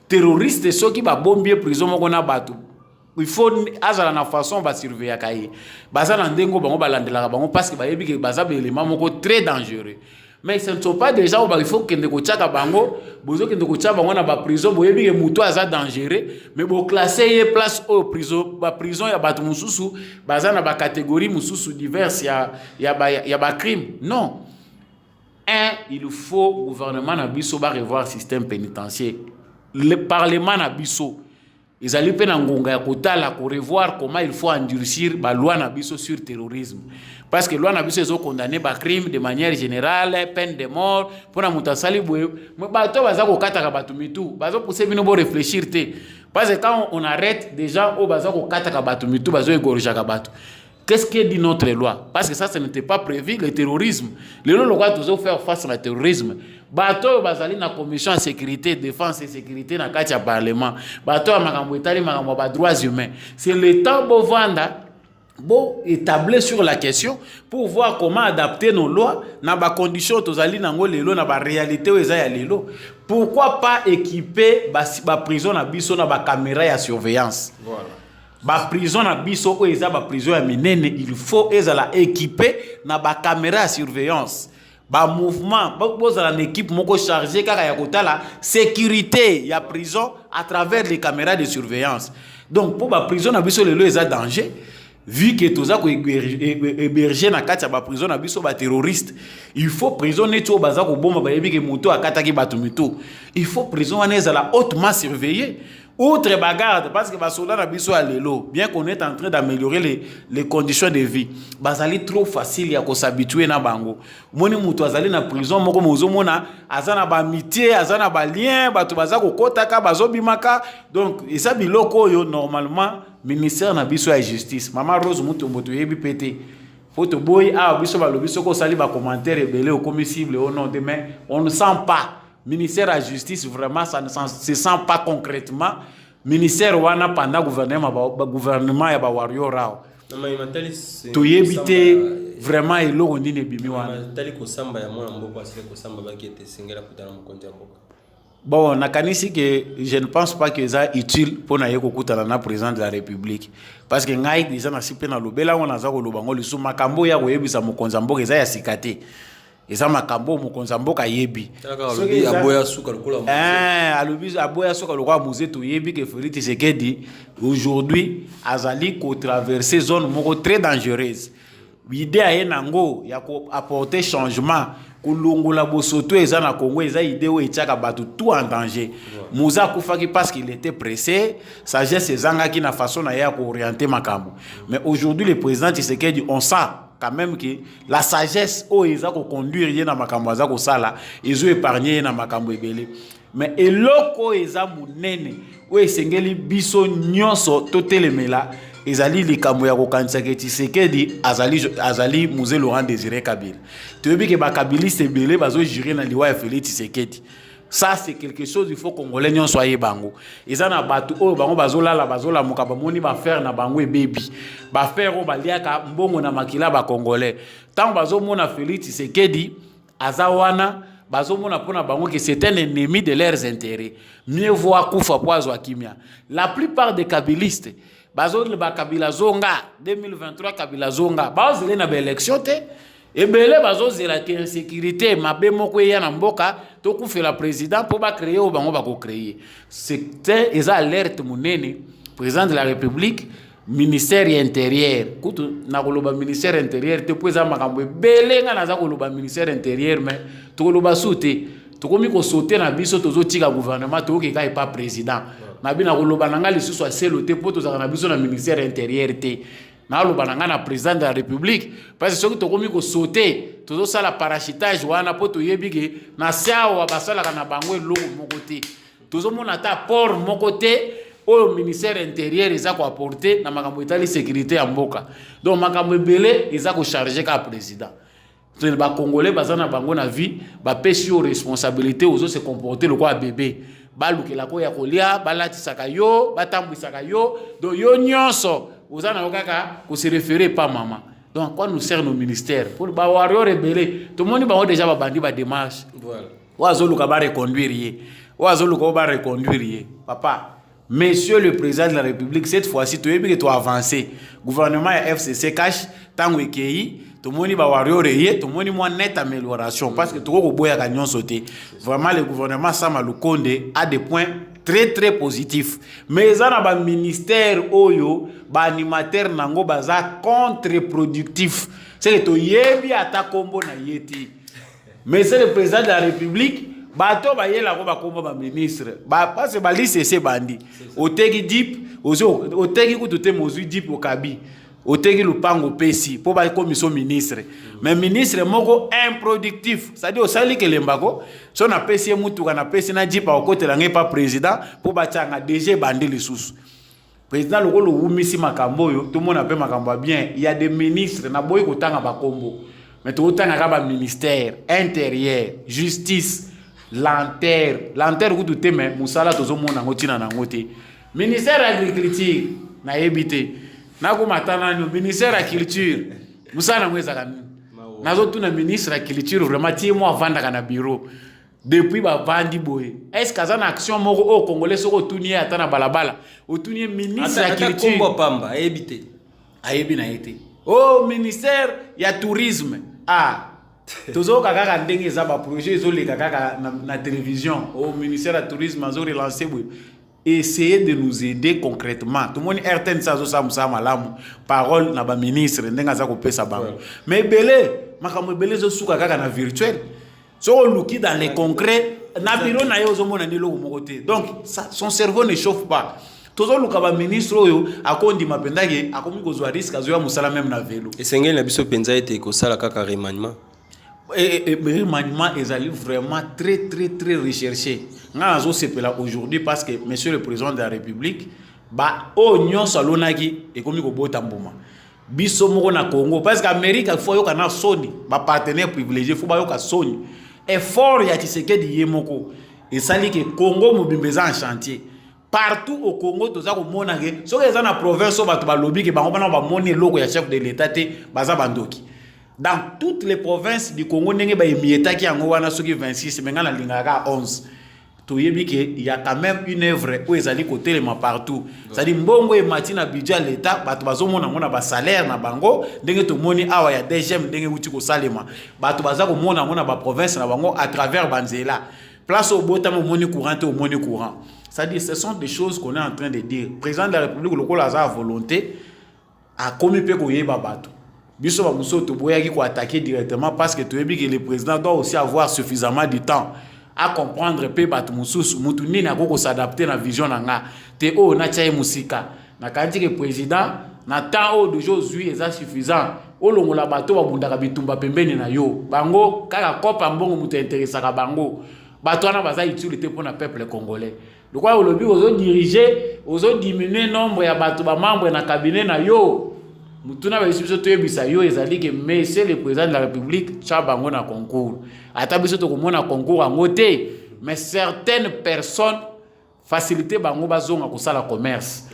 Terroriste soki ba bombier prison moko na bato. Il faut azala na façon ba surveiller kaye baza na ndengo bango balandela bango parce que ba yebi ke baza be élément moko très dangereux mais ce ne sont pas des gens il faut que ndeko tchaka bango bozo ke ndeko tchaka bango na ba prison bo yebi ke muto aza dangereux mais bo classer ye place au prison ba prison ya bato mususu baza na ba catégorie mususu diverses ya ba crime non il faut gouvernement na biso ba revoir système pénitentiaire le parlement na biso ils allaient peine en gonga kotala ko revoir comment il faut endurcir la loi na biso sur terrorisme parce que loi na biso ils ont condamné ba crime de manière générale peine de mort pour na mutasali boye mais bato baza ko kataka bato mitu bazo pousser bino bo réfléchir te parce que quand on arrête déjà au baza ko kataka bato mitu bazo égorger ka bato. Qu'est-ce que dit notre loi? Parce que ça n'était pas prévu, le terrorisme. Le loi doit faire face au terrorisme. Bato bazali na commission de sécurité, défense et sécurité na katia parlement. Bato makambo etali makambo ba droits humains. C'est le temps bo vanda bo établir sur la question pour voir comment adapter nos lois na ba conditions tozali nango lelo na ba réalité eza ya lelo. Pourquoi pas équiper ba prison na biso na ba caméra ya surveillance? Voilà. Ba prison na biso o eza ba prison ya minene il faut ezala équipé na ba caméra de surveillance ba mouvement bozala na équipe moko chargé kaka ya kotala sécurité ya prison à travers les caméras de surveillance donc pour ba prison na biso lelo eza danger vu que toza ko héberger na kati ya ba prison na biso ba terroriste il faut prison neto baza ko bomba ba yebi ke moto akataki bato mito il faut prison wana ezala hautement surveillée. Outre bagarde, parce que les soldats na biso à l'élo, bien qu'on est en train d'améliorer les conditions de vie, bazali trop facile ya ko s'habituer na bango. Moni mutu azali na prison moko mozo mona azana ba amitié, azana ba lien, bato bazako kotaka bazo bimaka. Donc esa biloko yo normalement ministère na biso ya justice. Mama Rose mutu mboto yebi pété. Photo boy a biso ba lobiso ko sali ba commentaire belé au commissible au nom demain, on ne sent pas. Ministère de la justice vraiment ça ne se sent pas concrètement ministère wana pendant gouvernement ya ba warrior rao to yebite vraiment eloko ndine bimi wana tali ko samba ya mwana mboko asile ko samba ba kete singela kutana mkonte ya mboka bon nakanisi que je ne pense pas que ça utile pour na yeko kutana na président de la république parce que ngai déjà na sipe na lobela wana za ko lobango lisu makambo ya ko yebisa mokonza mboka eza ya sikate. Eza makambo mokonza mboka yebi soki aboya suka lokola aboya suka lokola musée to yebi que Félix Tshisekedi aujourd'hui azali ko traverser zone moko très dangereuse idée aye nango ya ko apporter changement kulungola bosoto eza na Congo eza idée o etiaka bato tout en danger muza kufaki parce qu'il était pressé sagesse ezangaki na façon na ya ko orienter makambo mais aujourd'hui le président Tshisekedi on sent quand même que la sagesse o eza ko conduire ye na makambo aza ko sala ezo épargner na makambo ebele mais eloko eza munene o esengeli biso nyonso totelemela ezali likambo ya ko kanisa ke Tshisekedi azali Musée Laurent Désiré Kabila toyebi ke ba kabiliste ebele bazo jurer na liwa ya Félix Tshisekedi. Ça c'est quelque chose il faut congolais nyon soyez bango eza na bato oyo bango bazolala bazolamuka bamoni ba faire na bango ebebi ba faire o baliaka mbongo na makila ba congolais tant bazomona Félix Tshisekedi azawana bazomona pona bango que c'est un ennemi de leurs intérêts mieux voir kufa poazo akimia la plupart des kabilistes bazole ba Kabila zonga 2023 Kabila zonga bazele na ba élection te ebele bazozela ke insécurité mabe moko ya na mboka to kufela président pour ba créer o bango ba ko créer c'était eza alerte munene président de la république ministère intérieur kutu na koloba ministère intérieur te poza makambo belenga na za koloba ministère intérieur mais to koloba souté to komi ko sauter na biso tozo tika gouvernement to ke kai pas président na bina koloba nanga lisusu aselo te poto za na biso na ministère intérieur te na loba nanga na président de la république parce que soki to komi ko sauter tozo sala parachutage wana poto yebike na sawa basala kana bango eloko moko te tozo mona ta port moko te au ministère intérieur eza ko apporter na makambo etali sécurité ya mboka donc makambo ebele eza ko charger ka président les congolais bazana bango na vie ba pesi responsabilité ozo se comporter le quoi bébé balukela ko ya kolia balatisaka yo batambwisaka yo donc yo nyonso ozana okaka ko se référer pas maman donc quoi nous sert nos ministères pour ba warrior rebelle tout le monde ba déjà ba bandi ba démarche voilà wazoluka ba reconduire wazoluka ba reconduire papa. Monsieur le président de la République, cette fois-ci, tu es tu avancé. Gouvernement FCC cache, tant que tout le monde va avoir tout le monde a une nette amélioration parce que tout le monde a gagné sauté. Vraiment, le gouvernement Sama Lukonde a des points très très positifs. Mais il y a un ministère Oyo, un animateur Nango Baza contre-productif. C'est que tu yebi ata kombo na yeti. Mais c'est le président de la République. Bato ba yela ko ba komba ba ministre ba parce ba liste c'est bandi oteki dip ozo oteki kutote mozui dip okabi oteki lupango pesi po ba commission ministre mais ministre moko improductif c'est à dire osali ke lembako so na pesi mutu kana pesi na dip okotela ngepa président po ba tanga DG bandi lisusu président lokolo umisi makambo yo tout monde appelle makambo bien il y a des ministres na boy ko tanga ba kombo mais to tanga ka ba ministère intérieur justice Lanterre ku tout mais musala tozo mona ngotina na ngote ministère agriculture na ebité na ko matana no ministère agriculture musala mweza kan nazo tuna ministre agriculture vraiment tie moi vanda kana bureau depuis ba vandi boy est-ce que ça na action moko au congolais soko tunie atana balabala o tunie ministre agriculture kombo pamba ebité ayebi na été oh ministère ya tourisme Tozo kaka ndenge za ba projet zo le kaka na télévision au ministère du tourisme zo relancer essayer de nous aider concrètement tout le monde RTN ça zo sa musa malamu parole na ba ministre ndenga za ko pesa bango mais belé makambo belé zo suka kaka na virtuel so luki dans les concrets na bureau na yo zo mona ndelo moko te donc ça, son cerveau ne chauffe pas tozo luka ba ministre oyo akondi mapendake akomi ko zo risque azo ya musala même na vélo esengeli na biso penza ete ko sala kaka remaniement et remaniement est vraiment très très très recherché. Nous sepela aujourd'hui parce que monsieur le président de la République ba onyo salonaki et comme ko botambuma biso moko na Congo parce que Amérique faut yo kana Sony ba partenaire privilégié faut ba yo ka Sony effort ya Tshisekedi yemoko et sali que Congo mobimbeza en chantier partout au Congo toza ko mona ke so que na province so ba to ba lobby ke ba ngona ba moni logo ya chef de l'état te baza bandoki. Dans toutes les provinces du Congo, il y a 26, mais il y a 11. Il y a quand même une œuvre où ils allaient côté partout. C'est-à-dire que les matin budget l'État, ils ont un salaire, ils ont un DGM, ils ont un salaire. Ils ont un province à travers Banzela. Place au botam au monnaie courante au monnaie courant. C'est-à-dire ce sont des choses qu'on est en train de dire. Le président de la République, le a volonté à commis peu koye babato. Biso ba muso to boya ki ko attaquer directement parce que tu que le président doit aussi avoir suffisamment de temps à comprendre pe batu mususu mutu nini akoko s'adapter na vision nanga te o na chaye musika na kanti que président na temps o de Josué est suffisant o longola bato ba bundaka bitumba pembeni na yo bango kaka kopa mbongo mutu intéressé ka bango bato na baza utilité pour na peuple congolais le quoi o lobi ozo diriger ozo diminuer nombre ya bato ba membre na cabinet na yo mutuna ba biso to yebisa yo ezali ke monsieur le président de la République chabango na concours ata biso to komona concours ngote mais certaines personnes faciliter bango bazonga ko sala commerce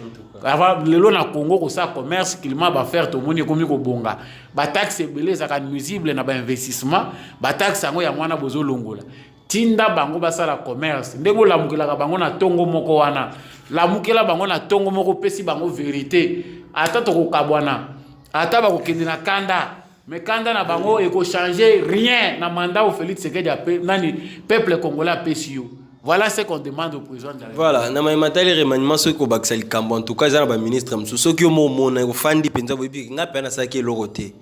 avant lelo na Congo ko sala commerce kilima ba faire to moni komi ko bonga ba taxe beleza ka nuisible na ba investissement ba taxe ngo ya mwana bozo longola tinda bango ba sala commerce ndeko la mukela ka bango na tongo moko wana la mukela bango na tongo moko pesi bango vérité ata to ko kabwana ata ba ko kendina kanda mais kanda na bango e ko changer rien na mandat au Félix Tshisekedi nani peuple congolais pesio Voilà ce qu'on demande au président de la République. Voilà, na matali remaniement ce ko bakisa likambo en tout cas za na ba ministre msusu ki mo mona ko fandi penza bo bi nga pena sa ki lokote.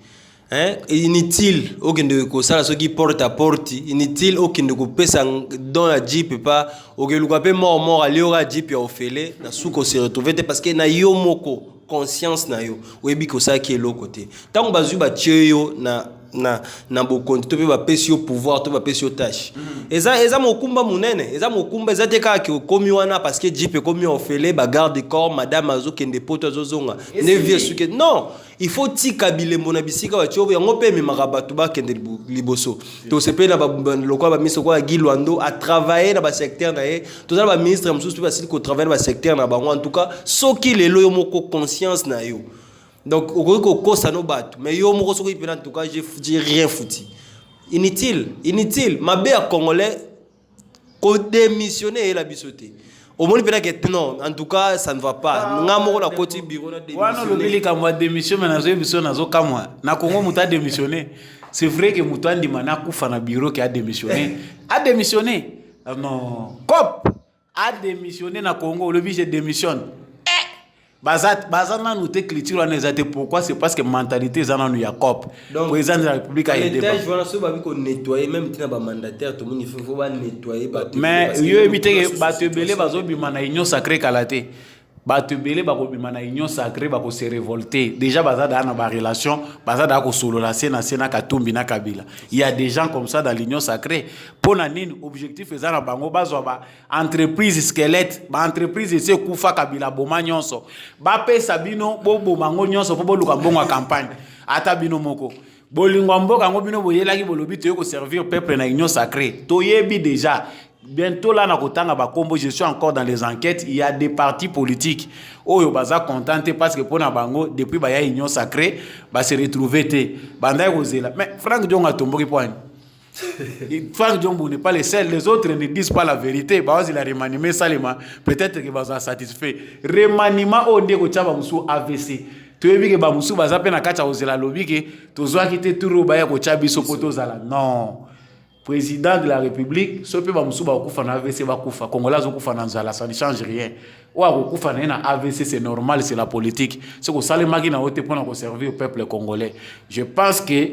Hein, inutile okende ko sala ce qui porte à porte, inutile okende ko pesa dans la jeep pas okeluka pe mort ali ora jeep ya ofele na suko se retrouver parce que na yo moko conscience na yo oyebi ko sa ki lokote. Tant bazu ba tieyo na bokonti to pe ba pesi yo pouvoir to ba pesi yo tâche eza mokumba munene eza mokumba eza te kaka ki komi wana parce que jipe komi ofele ba garde corps madame azo kende poto azozonga ne vie suke non il faut tika bilembo na bisika wa tiobo yango pe memaka bato ba kende liboso to sepe na ba lokwa ba miso kwa Gilwando a travailler na ba secteur na ye to za ba ministre msusu ba sili ko travailler na ba secteur na bango en tout cas soki lelo yo moko conscience na yo. Donc, au cas ça nous bat. Mais yo, moi, en tout cas, j'ai rien foutu. Inutile. Ma belle congolais, qu'on démissionner la bissoté. Au moins, il non, en tout cas, ça ne va pas. Nous avons un côté bureau de démissionner. On a démissionné, mais na Congo, muta démissionné. C'est vrai que muta ndi manaku fana bureau qui a démissionné. A démissionné. Non. COP a démissionné na Congo. Le budget démissionne. Bazana nous te cliture on ezate pourquoi c'est parce que mentalité zana nous Jacob président de la République a été je vois ça ba ko nettoyer même tina ba mandataire tout le monde il faut ba nettoyer ba mais yo éviter ba te belé bazo bima na union sacrée kalaté ba te belé ba ko bima na union sacrée ba ko se révolter déjà bazada na ba relation bazada ko solo la sena katumbi na kabila il y a des gens comme ça dans l'union sacrée pona nini objectif ezana bango bazwa ba entreprise squelette ba entreprise ese kufa kabila boma nyonso ba pesa bino bobo mango nyonso po boluka mbongo campagne ata bino moko bolingwa mboka ngo bino boyelaki bolobi to ko servir peuple na union sacrée to yebi déjà. Bientôt là, je suis encore dans les enquêtes. Il y a des partis politiques. Oh, yo baza contenté parce que pour Nabango, depuis bah y a union sacrée, bah se retrouver Banda Rosela. Mais Franck Dion a tombé point. Franck Dion n'est pas le seul. Les autres ne disent pas la vérité. Bah il a remanié Salima. Peut-être que baza satisfait. Remaniement on dit que tu as musu AVC. Tu veux que bamusu baza pena kacha Rosela lobby que tu dois quitter tout robaya ko chabiso poto zala. Non. Président de la République, ce peut pas me souba kufa na AVC ba kufa. Congolais zo kufa na nzala, ça ne change rien. Ou kufa na AVC c'est normal, c'est la politique. C'est que ça les magi na ote pour servir au peuple congolais. Je pense que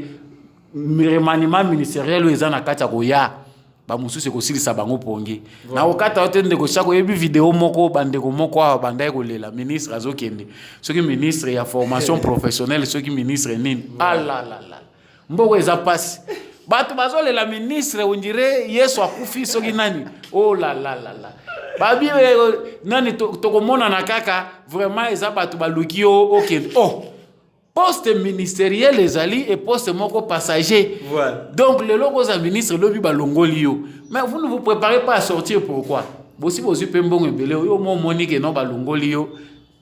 le remaniement ministériel les na kata ko ya ba musu c'est ko silisa bango pongi. Na okata ote ndeko chako yebi vidéo moko bandeko moko bandai ko lela ministre azo kende. Ce qui ministre ya formation professionnelle, ce qui ministre nini. Ah là là là. Mboko eza passe. Batu bazole la ministre on dirait Yesu akufi soki nani oh la la la la babi nani tokomona na kaka vraiment eza batu balukio OK oh poste ministériel les ali et poste moko passager voilà. Donc le logo za ministre lobi balongoli yo mais vous ne vous préparez pas à sortir pourquoi bosi bosi pembongo ebele yo mo monique non balongoli yo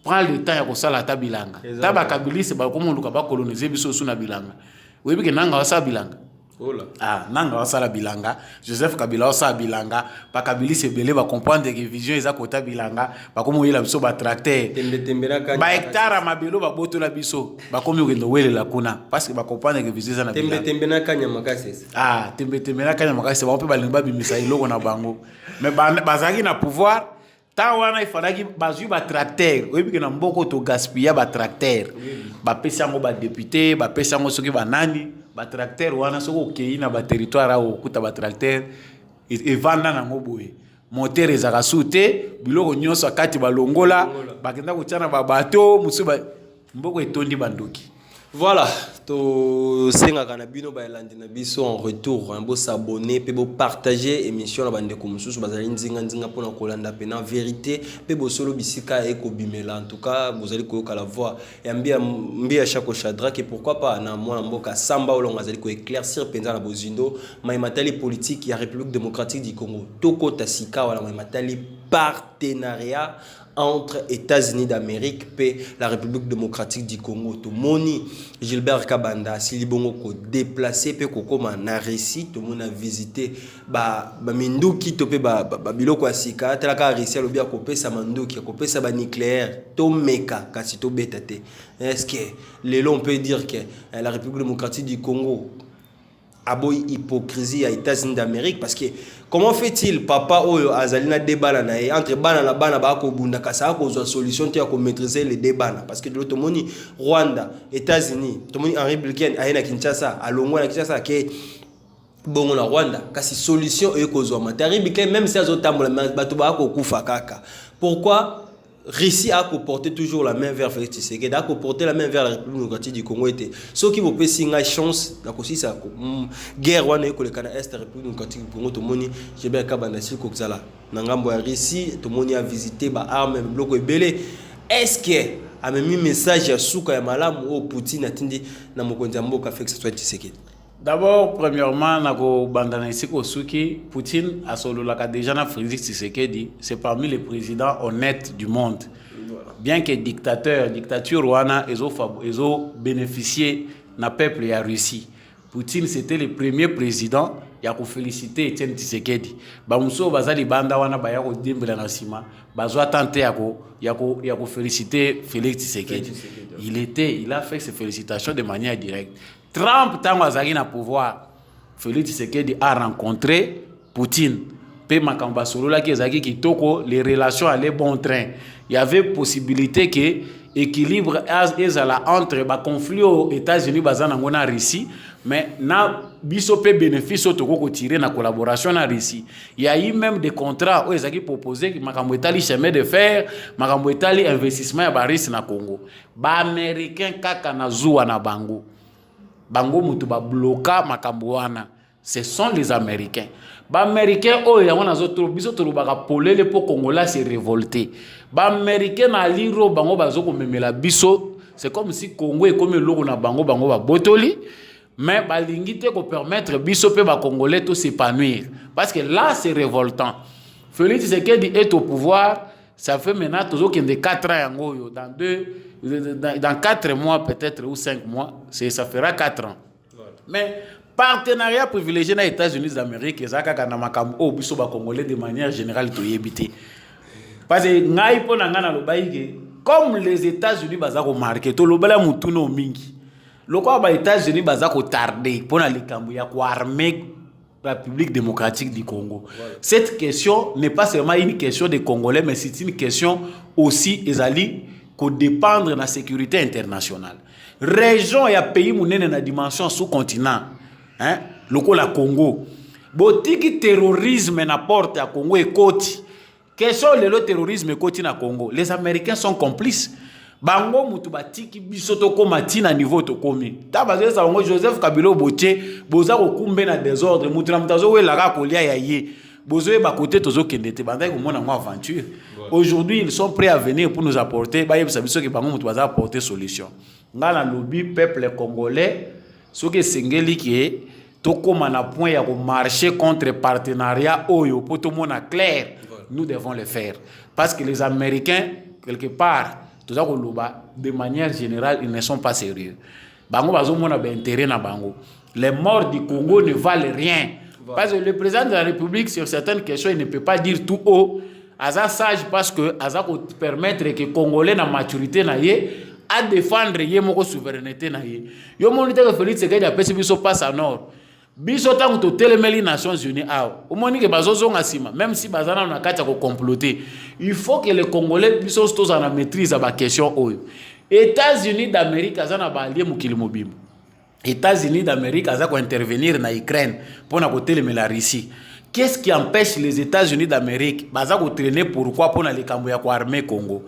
prend le temps ya ko sala tabilanga taba kabilise ba komo luka ba coloniser biso suna bilanga webi ke nanga wasa bilanga. Ah, nanga wasala bilanga Joseph Kabila wasala bilanga pa Kabili se belé va comprendre que vision eza kota bilanga ba komo yela biso ba tracteur ba hectare mabelo ba boto la biso ba komo ngendo wele la kuna parce que ba comprendre que vision eza na bilanga tembe na kanya makasi tembe na kanya makasi ba pe ba limba bimisa iloko na bango mais bazaki na pouvoir ta wana ifadaki bazui ba tracteur oyebi ke na mboko to gaspiller ba tracteur ba pesa ngo ba député ba pesa ngo soki ba nani ba tracteur wana soko okei na ba territoire au kuta ba tracteur et vanda na ngoboye moteur ezaka sute biloko nyonso akati balongola bakenda kotiana ba bateau musuba mboko etondi bandoki. Voilà, to senga kana bino ba elandi na biso en retour, bo s'abonner pe bo partager émission na bande ko mususu bazali nzinga pona kolanda pe na vérité pe bo solo bisika eko bimela en tout cas vous allez koyoka la voix et mbia Chako Shadrack et pourquoi pas na mwana mboka samba olonga azali ko éclaircir penza na bozindo matali politique ya République démocratique du Congo toko tasika wala matali partenariat entre États-Unis d'Amérique et la République démocratique du Congo. Tout moni Gilbert Kabanda silibongo ko déplacé pe ko koma na récit tout monde a visité ba minduki to pe ba biloko asika tela ka récit lo bia ko pesa manduki ko pesa ba nucléaire to meka kasi to betate. Est-ce que les on peut dire que la République démocratique du Congo aboy hypocrisie à États-Unis d'Amérique parce que comment fait-il papa oyo azalina débat na entre bana na bana ba ko bunda kasa ko zo solution te ko maîtriser les débats parce que de l'autre moni Rwanda États-Unis to moni Henri Blinken ayena Kinshasa alongwa na Kinshasa ke bongo na Rwanda kasi solution e ko zo matari Blinken même si azotambola bato ba ko kufa kaka pourquoi Russie a porté toujours la main vers Félix Tshisekedi, a porté la main vers la République démocratique du Congo. Ce qui vous peut signer chance, aussi ça, guerre wana eko le Canada Est, la République démocratique du Congo, tout le monde, j'ai bien kabandasi kokzala. Nangambo ya Russie, tout le monde a visité ba armes, bloc ebele. Est-ce que a même message ya suka ya malamu au Poutine atindi na mokonzi mboka Félix Tshisekedi? D'abord, premièrement, nako bandana ici Kosuki, Poutine a sololaka déjà na Félix Tshisekedi, c'est parmi les présidents honnêtes du monde. Bien que dictature wana ils ont bénéficié na peuple ya Russie. Poutine c'était le premier président ya ko féliciter Etienne Tshisekedi. Ba muso bazali banda wana ba ya ko dimbela na sima, bazwa tenter ya ko féliciter Félix Tshisekedi. Il a fait ses félicitations de manière directe. Trump, tant azali na pouvoir, Félix Tshisekedi a rencontré Poutine. Pe makamba solo la ki ezaki kitoko, les relations allaient bon train. Il y avait possibilité que équilibre ezala entre ba conflit aux États-Unis bazana ngona Russie, mais na biso pe bénéfice otoko ko tirer na collaboration na Russie. Il y a eu même des contrats où ezaki proposé makambo etali chemin de fer, makambo etali investissement ya ba Russie na Congo. Ba américain kaka na zuwa na bango. Bango mutu ba bloka makambo wana. Ce sont les Américains. Ba Américains oh ya wana zotro biso to baka polele po Congolais se révolter. Ba Américains na liro bango bazoko memela biso, c'est comme si Congo est comme loko na bango ba botoli, mais ba lingite ko permettre biso pe ba Congolais to s'épanouir parce que là c'est révoltant. Félix Tshisekedi est au pouvoir, ça fait maintenant toujours qu'il y a 4 ans yango dans 4 mois peut-être ou 5 mois, ça fera 4 ans. Mais partenariat privilégié dans les États-Unis d'Amérique, ezaka kana makambo o biso ba Congolais de manière générale to yebité. Parce que ngai pona ngana lobaike comme les États-Unis bazako marqué to lobala mutuno mingi. Loko ba États-Unis bazako tarder pona likambo ya ko armer la République démocratique du Congo. Voilà. Cette question n'est pas seulement une question des Congolais, mais c'est une question aussi ezali ko dépendre de la sécurité internationale. Région et pays mounene na dimension sous-continent. Hein? Loko la Congo. Botiki terrorisme na porte à Congo et Koti. Question le terrorisme Koti na Congo. Les Américains sont complices. Bango mutu batiki bisoto koma tina niveau to komi. Tabaze sa ngo Joseph Kabila Botie boza ko kumbe na désordre mutu na mutazo we la kolia ya ye. Bozo ba côté tozo kendete banda ko mona ngo aventure. Aujourd'hui, ils sont prêts à venir pour nous apporter ba yebisa biso ke bango mutu baza apporter solution. Ngala lobby peuple congolais ce que sengeli ki tokoma na point ya ko marcher contre partenariat oyo pour tout monde clair. Nous devons le faire parce que les Américains quelque part de manière générale, ils ne sont pas sérieux. Bango bazo mona ba intérêt na bango. Les morts du Congo ne valent rien. Parce que le président de la République sur certaines questions, il ne peut pas dire tout haut. Aza sage parce que aza ko permettre que Congolais na maturité na ye à défendre ye moko souveraineté na ye. Yo monite que Félix Tshisekedi a pesi biso passe à nord. Biso tango to telemeli Nations Unies aw. O moni ke bazozo ngasima même si bazana na kati ko comploter. Il faut que les Congolais biso tous en maîtrise ba question oyo. États-Unis d'Amérique azana ba allié mukili mobimbo. États-Unis d'Amérique aza ko intervenir na Ukraine pour na ko telemeli la Russie. Qu'est-ce qui empêche les États-Unis d'Amérique baza ko traîner pourquoi pour na likambo ya ko armer Congo?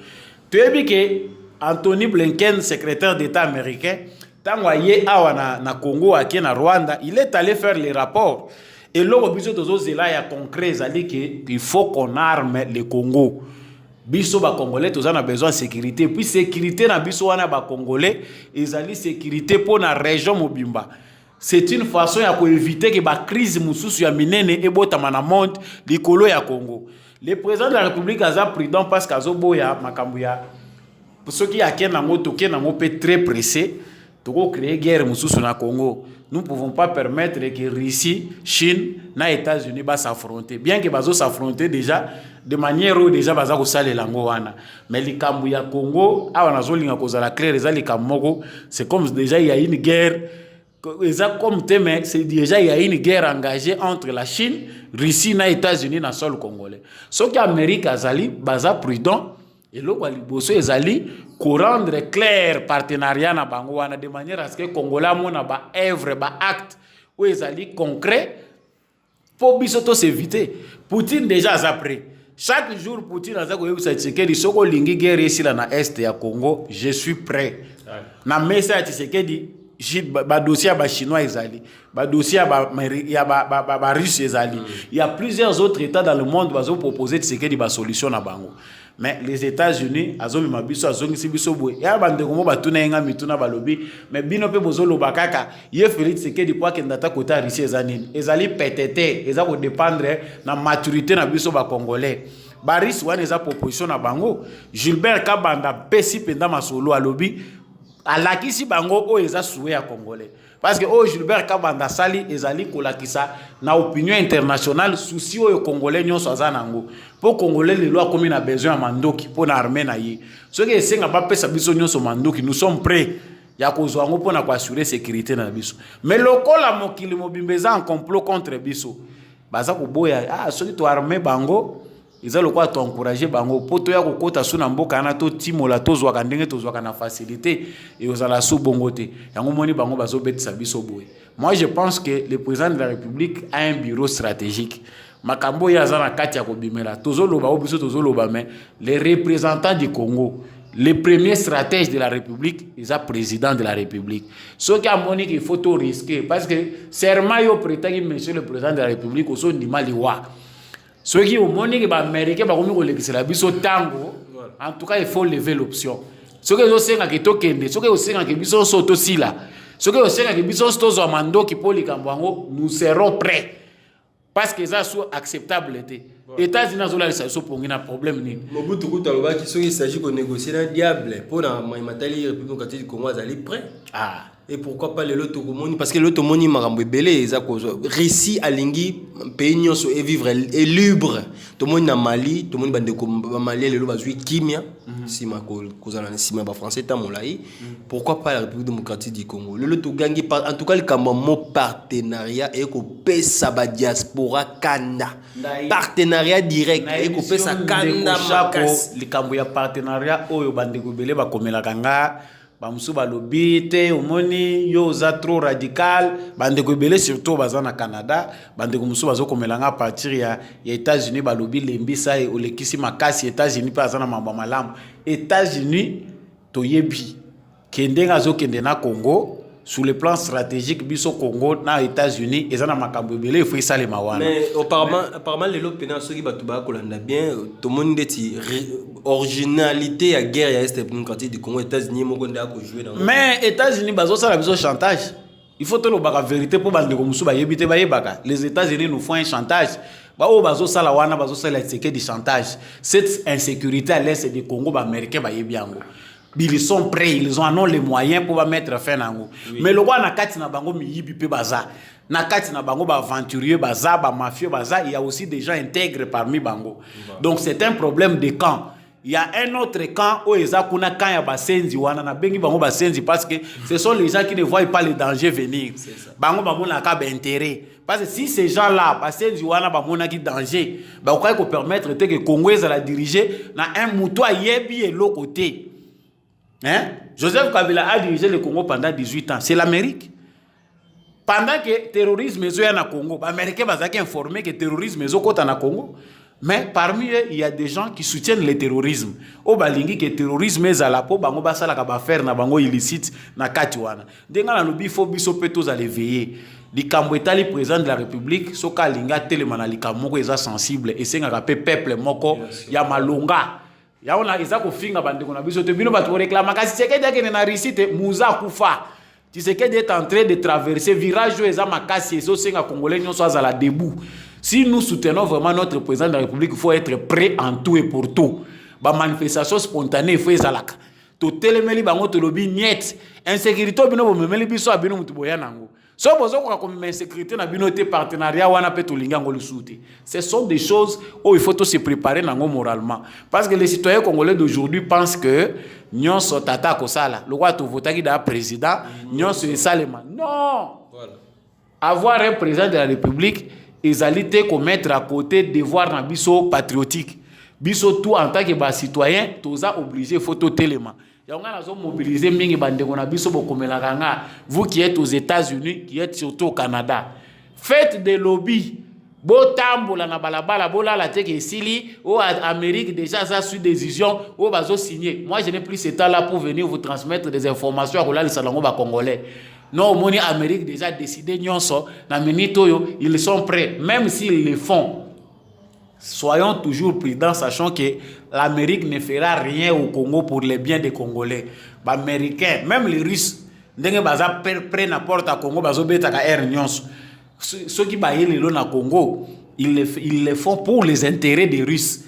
Tu as vu que Anthony Blinken, secrétaire d'État américain, tant aye awa na Congo ake na Rwanda, il est allé faire les rapports. Et là, biso tozo zela ya concret zali que il faut qu'on arme le Congo. Biso ba Congolais toza na besoin de sécurité. Puis sécurité na biso wana ba Congolais, ezali sécurité pour na région mobimba. C'est une façon ya ko éviter que ba crise mususu ya minene e botama na monde likolo ya Congo. Le président de la République aza prudent parce qu'azo boya makambu ya pour ceux qui a très pressé, de créer guerre na Congo. Nous ne pouvons pas permettre que Russie, Chine, et États-Unis s'affronter. Bien que bazo s'affronter déjà de manière où déjà baza ko sale lango wana. Mais les kambu ya Congo, awana zolinga ko za la claire les kamoko, c'est comme déjà il y a une guerre comme thème, c'est déjà il y a une guerre engagée entre la Chine, Russie et les États-Unis dans le sol congolais. Ce qui Amérique azali, baza prudent, et là quoi liboso ezali, qu'on rendre clair partenariat na bango wana de manière à ce que Congolais mona ba œuvre, ba acte, ou ezali concret, pour bisoto s'éviter. Poutine déjà a prêt. Chaque jour Poutine a dit que Tshisekedi soko lingi guerre ici là na est ya Congo, je suis prêt. Na mesa Tshisekedi ba dossier ba chinois ezali, ba dossier ba russe ezali. Il y a plusieurs autres états dans le monde qui ont proposé Tshisekedi ba solution na bango. Mais les États-Unis azomi mabiso azongisi biso boye. Ya bande komo batuna enga mituna balobi, mais bino pe bozolo bakaka, ye Félix Tshisekedi kwa kendata kota Russie ezanini. Ezali PTT, eza ko dépendre na maturité na biso ba congolais. Baris wana eza proposition na bango. Gilbert Kabanda pesi penda masolo alobi alakisi bango o eza souhait ya congolais. Parce que Gilbert Kabanda sali ezali kolakisa na opinion internationale souci o congolais nyonso azanango. Pour congolais les lois comme na besoin mandoki pour na armée na ye. Ce que esenga ba pesa biso nyonso mandoki, nous sommes prêts ya kozwa ngo pour na assurer sécurité na biso. Mais lokola mokili mobimbeza en complot contre biso. Baza ko boya soki to armée bango ils ont quoi t'encourager bango poto ya kokota suna mboka na to timola tozwa ka ndenge tozwa ka na facilité et aux ala sous bongote yango moni bango bazo betisa biso boye. Moi je pense que le président de la République a un bureau stratégique makambo ya za na kati ya kobimela tozoloba o biso tozoloba mais les représentants du Congo, le premier stratège de la République, ils sont président de la République. Ce qui a moni qu'il faut tout risquer parce que serment yo prétend monsieur le président de la République au son du Maliwa. Ceux qui ont montré que les Américains vont le tango, en tout cas, il faut lever l'option. Ceux qui ont dit que ceux qui ont dit que ceux qui ont dit que nous serons prêts. Parce que ça soit acceptable. Les États-Unis ont un problème. Mobutu Kutaloba qui s'agit de négocier un diable pour la République du Congo, ils sont prêts. Et pourquoi pas les loto comoni? Parce que les loto moni marambo belé, ils ont réussi à lingi pays nyonso et vivre et libre. Tout le monde na Mali, tout le monde bande Mali les loba zui kimia, si ma kozala si ma français tamolaï. Pourquoi pas la République démocratique du Congo? Le loto gangi en tout cas le kamamo partenariat et ko pesa ba diaspora kanda. Partenariat direct et ko pesa kanda makas. Le kambo ya partenariat oyo bande ko belé ba komela kanga. Bamusu balobi te omoni yo za trop radical bande ko belé surtout bazana Canada bande ko musu bazo komelanga à partir ya États-Unis balobi lembisa e olekisi makasi États-Unis pa azana mamba malamu États-Unis toyebi kendenga zo kendena Congo sur le plan stratégique biso Congo na États-Unis ezana makambo belé il faut ça les mawana. Mais apparemment les lots pénal ceux qui batuba kolanda bien tout le monde dit originalité à guerre ya est démocratique du Congo États-Unis moko nda ko jouer dans. Mais États-Unis bazo ça la biso chantage. Il faut te lo baka vérité pour bande ko musu ba yebite ba yebaka. Les États-Unis nous font un chantage. Ba o bazo ça la wana bazo ça la séqué du chantage. Cette insécurité à l'est du Congo ba américain ba yebiango. Ils sont prêts, ils ont les moyens pour mettre fin à nous. Mais le roi n'a qu'à na bango mi yibi pe baza. Na kati na bango ba aventurier baza, ba mafieux baza, il y a aussi des gens intègres parmi bango. Donc c'est un problème de camp. Il y a un autre camp où ils ont quand ya basenzi wana na bengi bango basenzi parce que ce sont les gens qui ne voient pas le danger venir. Bango bango na ka intérêt. Parce que si ces gens-là, basenzi wana ba mona ki danger, ba ko permettre que Congo la diriger na un mouton yebi et l'autre côté. Hein? Joseph Kabila a dirigé le Congo pendant 18 ans. C'est l'Amérique. Pendant que le terrorisme est au Congo, les Américains ont informé que le terrorisme est au Congo. Mais parmi eux, il y a des gens qui soutiennent le terrorisme. Au balingi que le terrorisme est à la peau, bango basala ka faire na bango illicite na katiwana. Denga na lobi faut biso petos à l'éveiller. Likambo etali président de la République, soka linga telemana likambo eza sensible et senga pe peuple moko ya malonga. Ya on a izako finga bande kona biso te bino batu réclame kasi Tshisekedi akene na risite muza kufa. Tshisekedi est en train de traverser virage où eza makasi ezo senga congolais nyonso azala debout. Si nous soutenons vraiment notre président de la République, il faut être prêt en tout et pour tout. Ba manifestation spontanée il faut ezalaka. To telemeli bango to lobi niet. Insécurité bino bo memeli biso abino mutu boya nango. So bozo ko comme insécurité na binoté partenariat wana pe to linga ngolu souté. Ce sont des choses où il faut se préparer nango moralement parce que les citoyens congolais d'aujourd'hui pensent que nyon so tata ko sala. Le roi to votaki da président, nyon so salema. Non. Voilà. Avoir un président de la République, ils allaient te commettre à côté devoir na biso patriotique. Biso tout en tant que bas citoyen, tous a obligé photo téléma. Mobiliser mingi bandeko na biso bokomela kanga. Vous qui êtes aux États-Unis, qui êtes surtout au Canada, faites des lobbies. Botambola na balabala bola la teke sili au Amérique déjà ça suit décision au bazo signer. Moi je n'ai plus ce temps là pour venir vous transmettre des informations à les salongo ba congolais. Non, moni Amérique déjà décidé nyonso na minito yo, ils sont prêts même s'ils le font. Soyons toujours prudents, sachant que l'Amérique ne fera rien au Congo pour le bien des Congolais. Les Américains, même les Russes, ils prennent n'importe à Congo, ceux qui baillent les lots au Congo, ils le font pour les intérêts des Russes.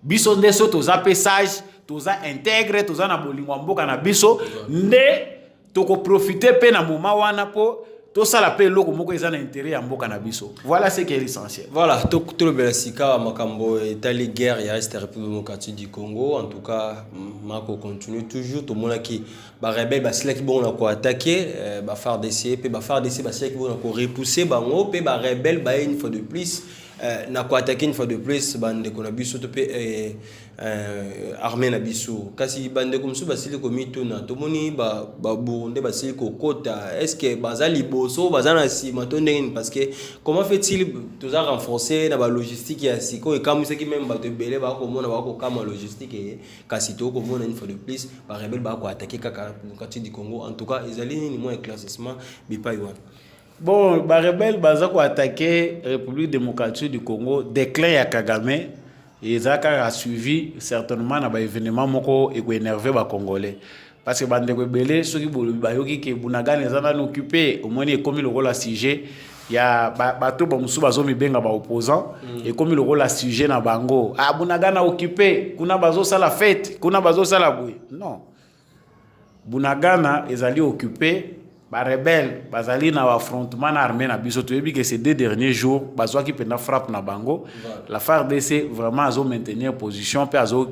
Biso ndeso toza pesage, toza intègre, toza na bolingo mboka na biso, nde toko profiter pe na moment wana po. Tout ça la paix loko moko ezana intérêt à mboka na biso. Voilà ce qui est l'essentiel. Voilà, tout le belasika makambo etali guerre ya Est République démocratique du Congo. En tout cas, mako continue toujours tout monde qui ba rebelle ba sila ki bon na ko attaquer ba FARDC pe ba FARDC ba sila ki bon na ko repousser bango pe ba rebelle ba une fois de plus na ko attaquer une fois de plus bande ko na biso to pe armée na biso kasi bande comme ça basili ko mituna to moni ba Burundi basili ko kota est-ce que bazali boso bazana si matondeni parce que comment fait-il tous a renforcer na ba logistique ya siko et comme ce qui même ba te belé ba ko mona ba ko kama logistique et kasi to ko mona une fois de plus ba rebelle ba ko attaquer kaka du Congo en tout cas ils allaient ni moins classement bipa yuan. Bon, ba rebelle baza ko attaquer République démocratique du Congo déclin ya Kagame. Et ça a suivi certainement na ba événement moko et ko énervé ba congolais parce que bande ko belé ceux qui bayoki ke Bunagana ezana occupé au moins et comme le rôle à sujet ya bato ba musu bazo mi benga ba opposant et comme le rôle à sujet na bango ah Bunagana occupé kuna bazo sala fête kuna bazo sala boui non Bunagana ezali occupé ba rebelle bazali na affrontement na armée na biso to yebi que ces 2 derniers jours bazwa ki pena frappe na bango la FARDC vraiment azo maintenir position pe azo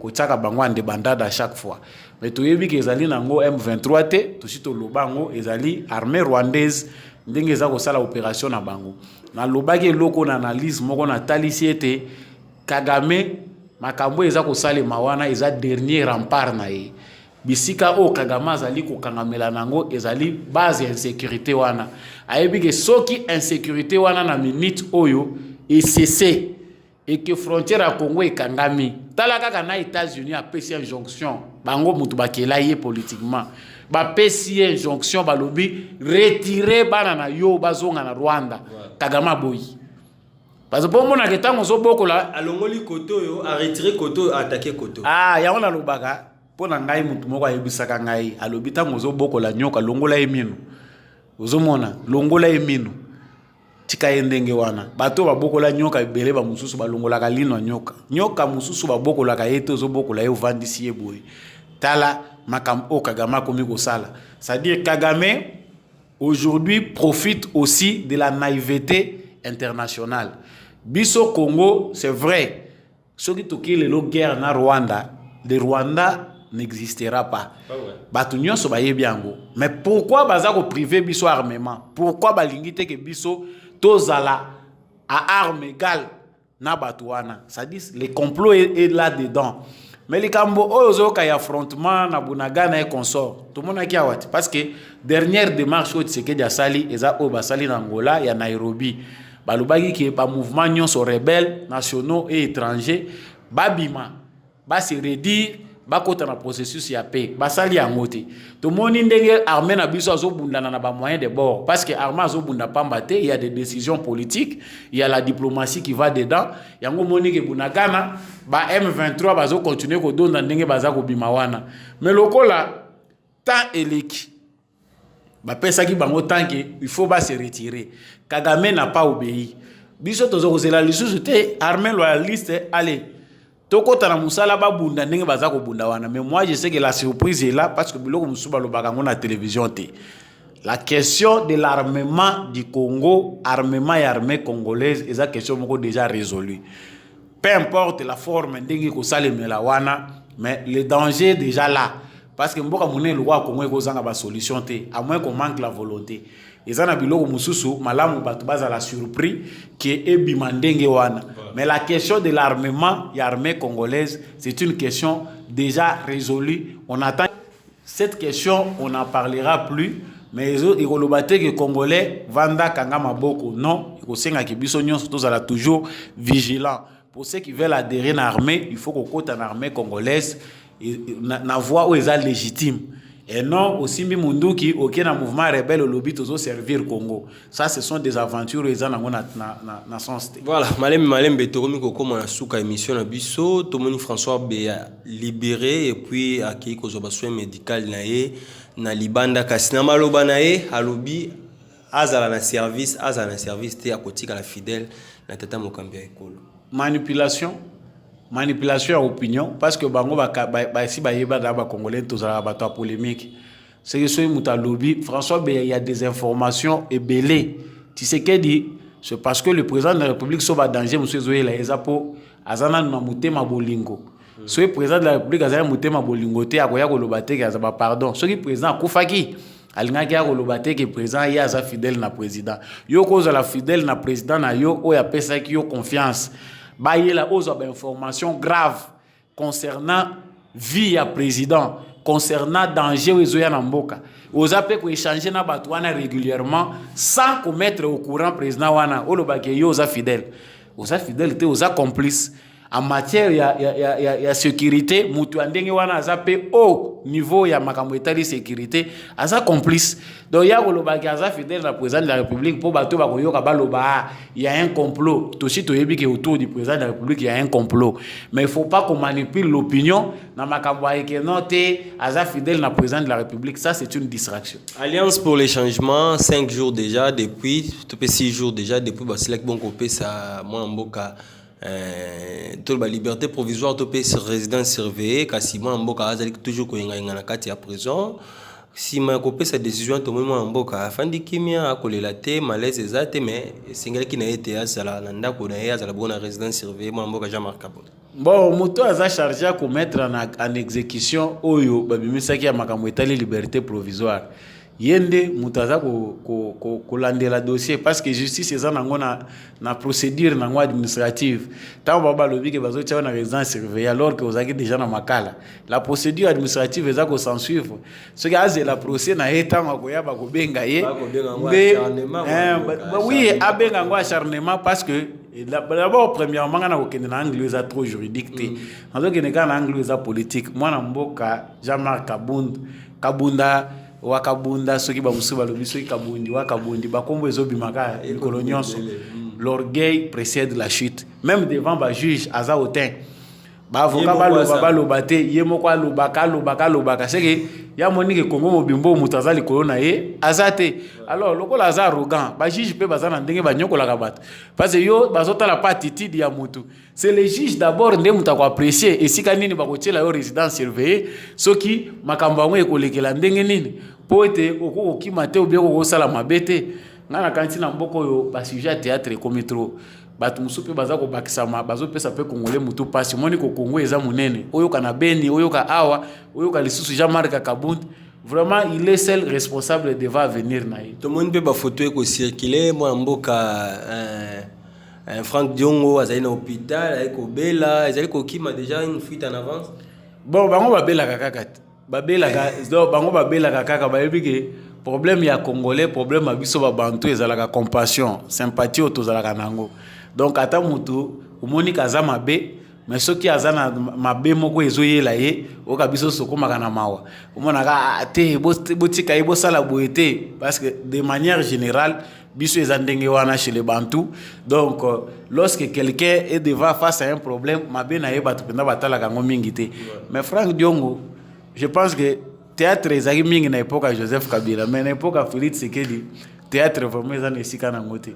ko tsaka bango ande bandada à chaque fois mais to yebi que ezali nango M23 te to sito lobango ezali armée rwandaise ndenge za ko sala opération na bango na lobaki loko na analyse moko na talisi ete Kagame makambo eza ko sale mawana eza dernier rempart na ye bisika o Kagame azali ko kangamela nango ezali base ya insécurité wana ayebi ke soki insécurité wana na minute oyo et cessé et que frontière à Congo ekangami tala kaka na États-Unis a pesi injonction bango mutu bakela ye politiquement ba pesi injonction balobi retirer bana na yo bazonga na Rwanda Kagame boyi parce que pour mon aketango so bokola alongoli koto yo a retirer koto attaquer koto ah ya wana lobaka pona ngai mutu moko ayebisaka ngai alobi tango zo bokola nyoka longola emino ozomona longola emino tika endenge wana bato babokola nyoka ebele ba mususu balongola ka lino nyoka mususu babokola ka yeto zo bokola yo vandisi eboye tala makam o Kagame komi ko sala c'est-à-dire Kagame aujourd'hui profite aussi de la naïveté internationale biso Congo c'est vrai ceux qui toki le guerre na Rwanda le Rwanda n'existera pas. Batu nyonso bayebi yango. Mais pourquoi bazako privé biso armement? Pourquoi balingite ke biso tozala à armes égales na batuana? Ça dit le complot est là dedans. Mais les kambo ozo kay affrontement na Bunagana et consort. Tout le monde a ki awati parce que dernière démarche au Tshisekedi asali eza o basali na Angola ya Nairobi. Balobaki ki pa mouvement nyonso rebelles nationaux et étrangers babima ba se redire bakota na processus ya paix basali ya ngote to moni ndenge armée na biso azobundana na ba moyens de bord parce que armée azobunda pamba te il y a des décisions politiques il y a la diplomatie qui va dedans yango moni ke Bunagana ba M23 bazo continuer ko donda ndenge baza ko bimawana mais lokola temps eleki ba pesa ki bango tant que il faut ba se retirer Kagame n'a pas obéi biso tozo kozela lisusu te armée loyaliste allez toko tana musala ba bunda ndenge bazako bunda wana mais moi je sais que la surprise est là parce que biloko musuba lo bakango na télévision te la question de l'armement du Congo, armement et armée congolaise, est une question déjà résolue. Peu importe la forme, mais le danger est déjà là. Parce que mboka mouné le roi Congo kozanga ba solution té, à moins qu'on manque la volonté. Et ça na biloko mususu malamu batu baza la surpris qui est bimandenge wana. Mais la question de l'armement et l'armée congolaise, c'est une question déjà résolue. On attend cette question, on n'en parlera plus. Mais les que Congolais vanda kanga maboko non, ikosenga kibiso nyonso tozala toujours vigilant. Pour ceux qui veulent adhérer à l'armée, il faut qu'on compte en armée congolaise na voie où ils sont légitimes. Et non aussi Munduki aucun mouvement rebelle au lobby toujours servir Congo. Ça ce sont des aventures ils ont na sens. Voilà, malem betoromi koko na suka émission na biso, Tomoni François be libéré et puis accueilli ko zoba soin médical na libanda kasina maloba na ye alobi azala na service te akotika la fidèle na tata mokambi ya ekolo. Manipulation à opinion parce que bango si ba yeba da ba congolais tozala bato polémique. C'est que ce muta lobby François il y a des informations ébellées. Tu sais qu'elle dit c'est parce que le président de la République sauve danger monsieur Zoé ezapo azana na mutema bolingo. Ce président de la République azana mutema bolingo te akoya ko lobate ke azaba pardon. Ce qui président kufaki alingaki ya ko lobate ke président ya za fidèle na président. Yo ko za la fidèle na président na yo o ya pesa ki yo confiance. Bah, il y a des informations graves concernant vie à président, concernant danger aux Oyanamboka. Aux appels qu'on échange na batouana régulièrement sans commettre au courant président wana ou le baguette aux fidèles. Aux fidèles aux complices. En matière de sécurité, mutu andenge wana azape au niveau ya makambo etali sécurité, aza complice. Donc ya koloba ki aza fidèle na président de la République pour bato ba koyoka baloba il y a un complot. Toshi toyebi ke autour du président de la République il y a un complot. Mais il faut pas qu'on manipule l'opinion na makambo ke noté aza fidèle na président de la République, ça c'est une distraction. Alliance pour les changements 5 jours déjà depuis 6 jours déjà depuis Basilek Bonkopé ça moi mboka toute la liberté provisoire topé sur résidence surveillée kasima mboka azali toujours koyenga na kati ya prison si ma copé sa décision to moi mboka afandi kimia akolela te malaise ezate mais singali ki na été azala na ndako na ye azala bona résidence surveillée moi mboka Jean-Marc Kabot. Bon moto aza chargé à mettre en exécution oyo babimisaki ya makambo etali liberté provisoire yende mutaza ko landela dossier parce que justice eza nango na procédure nango administrative tant baba lobi ke bazo tia na résidence surveillée alors que ozaki déjà na makala la procédure administrative eza ko s'en suivre ce qui a la procès na état ko ya ba ko benga ye oui abenga ngo acharnement parce que d'abord premièrement na ko kende na angle eza trop juridique te nazo kende na angle eza politique mwana mboka Jean-Marc Kabunda wakabunda soki bamusu balobi soki kabundi wakabundi bakombo ezobimaka ekolo nyonso l'orgueil précède la chute même devant ba juge aza autain ba avocat baloba te ye moko alobaka c'est que ya monike Congo mobimbo mutaza likolo na ye azate alors lokola aza arrogant ba juge pe bazana ndenge banyokolaka bato parce que yo bazotala pas attitude ya mutu c'est les juges d'abord ndé muta ko apprécier esika nini bakotiela yo résidence surveillée soki makambo yango ekolekela ndenge nini po ete okokima te obieko kosala mabete ngana kanti na mboko yo ba sujet théâtre comme trop bato musupe baza ko bakisama bazopesa pe congolais mutu pasi moni ko Congo eza munene oyo kana beni oyo ka awa oyo ka lisusu Jean-Marc Kabund vraiment il est seul responsable de va venir naï tout le monde peut ba photo ko circuler moi mboka Franck Diongo azali na hôpital avec Obela azali ko kima déjà une fuite en avance bon bango babela kaka bango babela kaka bayebi ke problème ya congolais problème ya biso ba bantu ezalaka compassion sympathie otozalaka nango donc ata mutu umoni kaza mabe mais soki azana mabe moko ezoyela ye okabiso sokomaka na mawa umonaka te botika ye bosala boete parce que de manière générale biso ezandenge wana chez les Bantous donc lorsque quelqu'un est devant face à un problème mabe na ye batu penda batalaka ngo mingi te mais Franck Diongo je pense que théâtre ezaki mingi na époque à Joseph Kabila mais na époque à Félix Tshisekedi théâtre vraiment ezana esika na ngote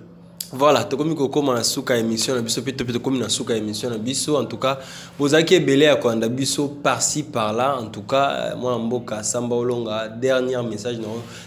Voilà, tokomi kokoma na suka émission na biso pe tokomi na suka émission na biso. En tout cas, bozaki ebele ya kolanda biso par-ci par-là. En tout cas, moi mboka Samba Olonga, dernier message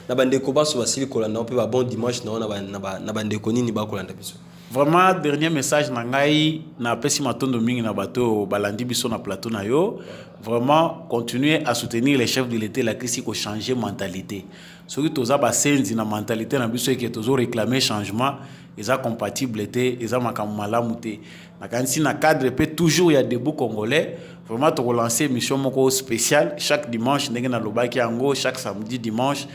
na bandeko baso basili kolanda pe ba bon dimanche na bandeko nini ba kolanda biso. Vraiment, dernier message na ngai na pesi matondo mingi na bato balandi biso na plateau na yo. Vraiment, continuer à soutenir les chefs de l'État la crise ko changer mentalité. Soki toza ba senzi na mentalité na biso ke tozo réclamer changement, ils sont compatibles te, ils ont makam malamu te. Na kanisi na cadre pe toujours il y a des beaux congolais. Vraiment to lancer mission moko spéciale chaque dimanche ndenge na lobaki yango chaque samedi dimanche.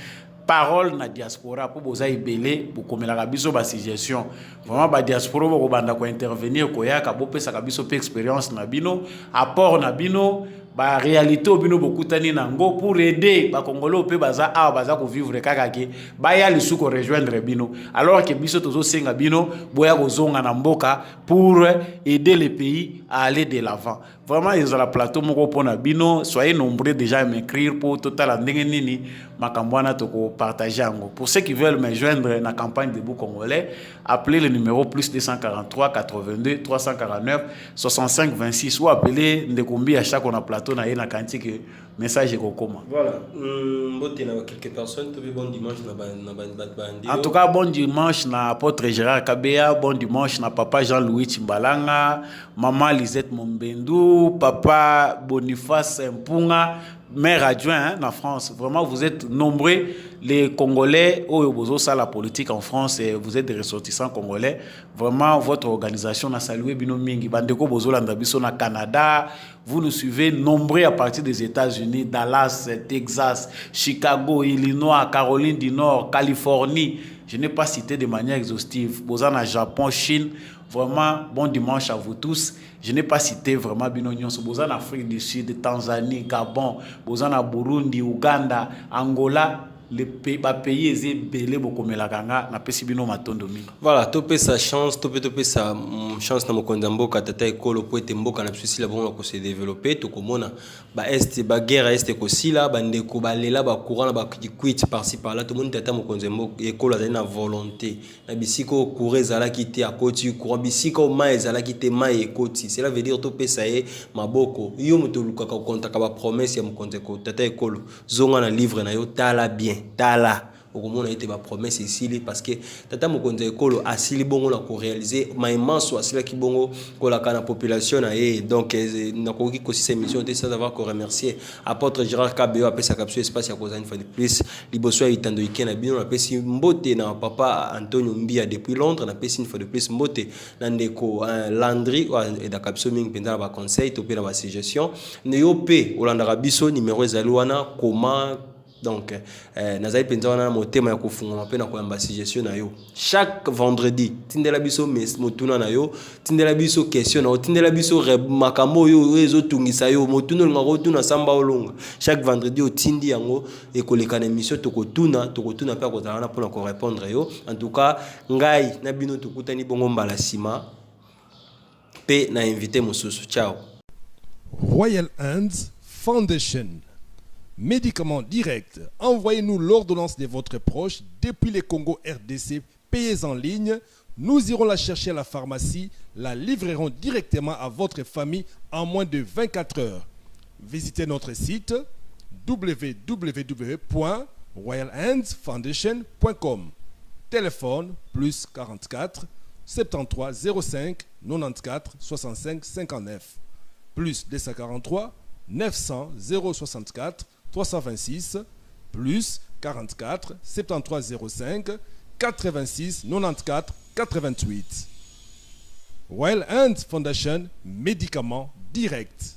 Parole na diaspora pour boza ibele pour komelaka biso ba suggestion vraiment ba diaspora bo banda ko intervenir ko yaka bo pesa ka biso pe expérience na bino apport na bino ba réalité obino bokutani nango pour aider ba congolais pe baza baza ko vivre kaka ke ba ya lisu ko rejoindre bino alors que biso tozo senga bino boya ko zonga na mboka pour aider le pays à aller de l'avant. Vraiment ils ont la plateau moko pona bino, soyez nombreux déjà à m'écrire pour total ndenge nini makambwana toko partager yango. Pour ceux qui veulent me joindre na campagne de Debout Congolais, appelez le numéro plus 243 82 349 65 26 ou appelez Ndekombi à chaque on a plateau na na kanti que message est kokoma. Voilà. Mbote na quelques personnes, to bon dimanche na bandi. En tout cas bon dimanche na apôtre Gérard Kabea, bon dimanche na papa Jean-Louis Chimbalanga, maman Lisette Mombendu, papa Boniface Mpunga, maire adjoint en France. Vraiment, vous êtes nombreux, les Congolais, ça la politique en France, et vous êtes des ressortissants congolais. Vraiment, votre organisation a salué Bino Mingi, Bandeko Bozolanda Biso na Canada. Vous nous suivez nombreux à partir des États-Unis, Dallas, Texas, Chicago, Illinois, Caroline du Nord, Californie. Je n'ai pas cité de manière exhaustive. Bozana, Japon, Chine. Vraiment, bon dimanche à vous tous. Je n'ai pas cité vraiment Binonion. Bozana, Afrique du Sud, Tanzanie, Gabon, Bozana, Burundi, Ouganda, Angola. Les pays est belé beaucoup mais la ganga na pesi bino matondo mingi. Voilà, topé sa chance, topé sa chance na mokonda mboka tata ekolo po ete mboka na pesi la bongo ko se développer to komona ba est ba guerre est ko sila ba ndeko ba lela ba courant ba quit par-ci par-là tout monde tata mokonda mboka ekolo azali na volonté na bisiko courir zala kité à côté courant bisiko mai zala kité mai ekoti cela veut dire topé ça est maboko yo moto luka ka kontaka ba promesse ya mokonda ko tata ekolo zonga na livre na yo tala bien tala okomona ete ba promesse ici parce que tata mokonza ekolo asili bongo na ko réaliser ma immense asila ki bongo ko la kana population na et donc na ko ki ko si émission de ça d'avoir ko remercier apôtre Gérard Kabeo apesa capsule espace ya kozani fois de plus liboso itando ikena bino na pesi mbote na papa Antonio Mbia depuis Londres na pesi une fois de plus mbote na ndeko Landry et da capsule ming penda ba conseil to pe na ba suggestion ne yo pe olanda biso numéro ezalwana comment. Donc, nazali penza wana motema ya kofunga pe na koyamba suggestion na yo. Chaque vendredi, tindela biso motuna na yo, tindela biso question na yo, tindela biso makambo yo ezotungisa yo, motuna ngako tuna Samba Olonga. Chaque vendredi o tindi yango ekoleka na émission tokotuna pe kozala na pona ko répondre yo. En tout cas, ngai na bino tokutani bongo mbala sima pe na invité mosusu. Ciao. Royal Hands Foundation. Médicaments directs. Envoyez-nous l'ordonnance de votre proche depuis les Congo RDC. Payez en ligne. Nous irons la chercher à la pharmacie. La livrerons directement à votre famille en moins de 24 heures. Visitez notre site www.royalhandsfoundation.com. Téléphone plus 44 73 05 94 65 59 plus 243 900 064 326 plus 44 73 05 86 94 88. Royal Hands Foundation, médicaments directs.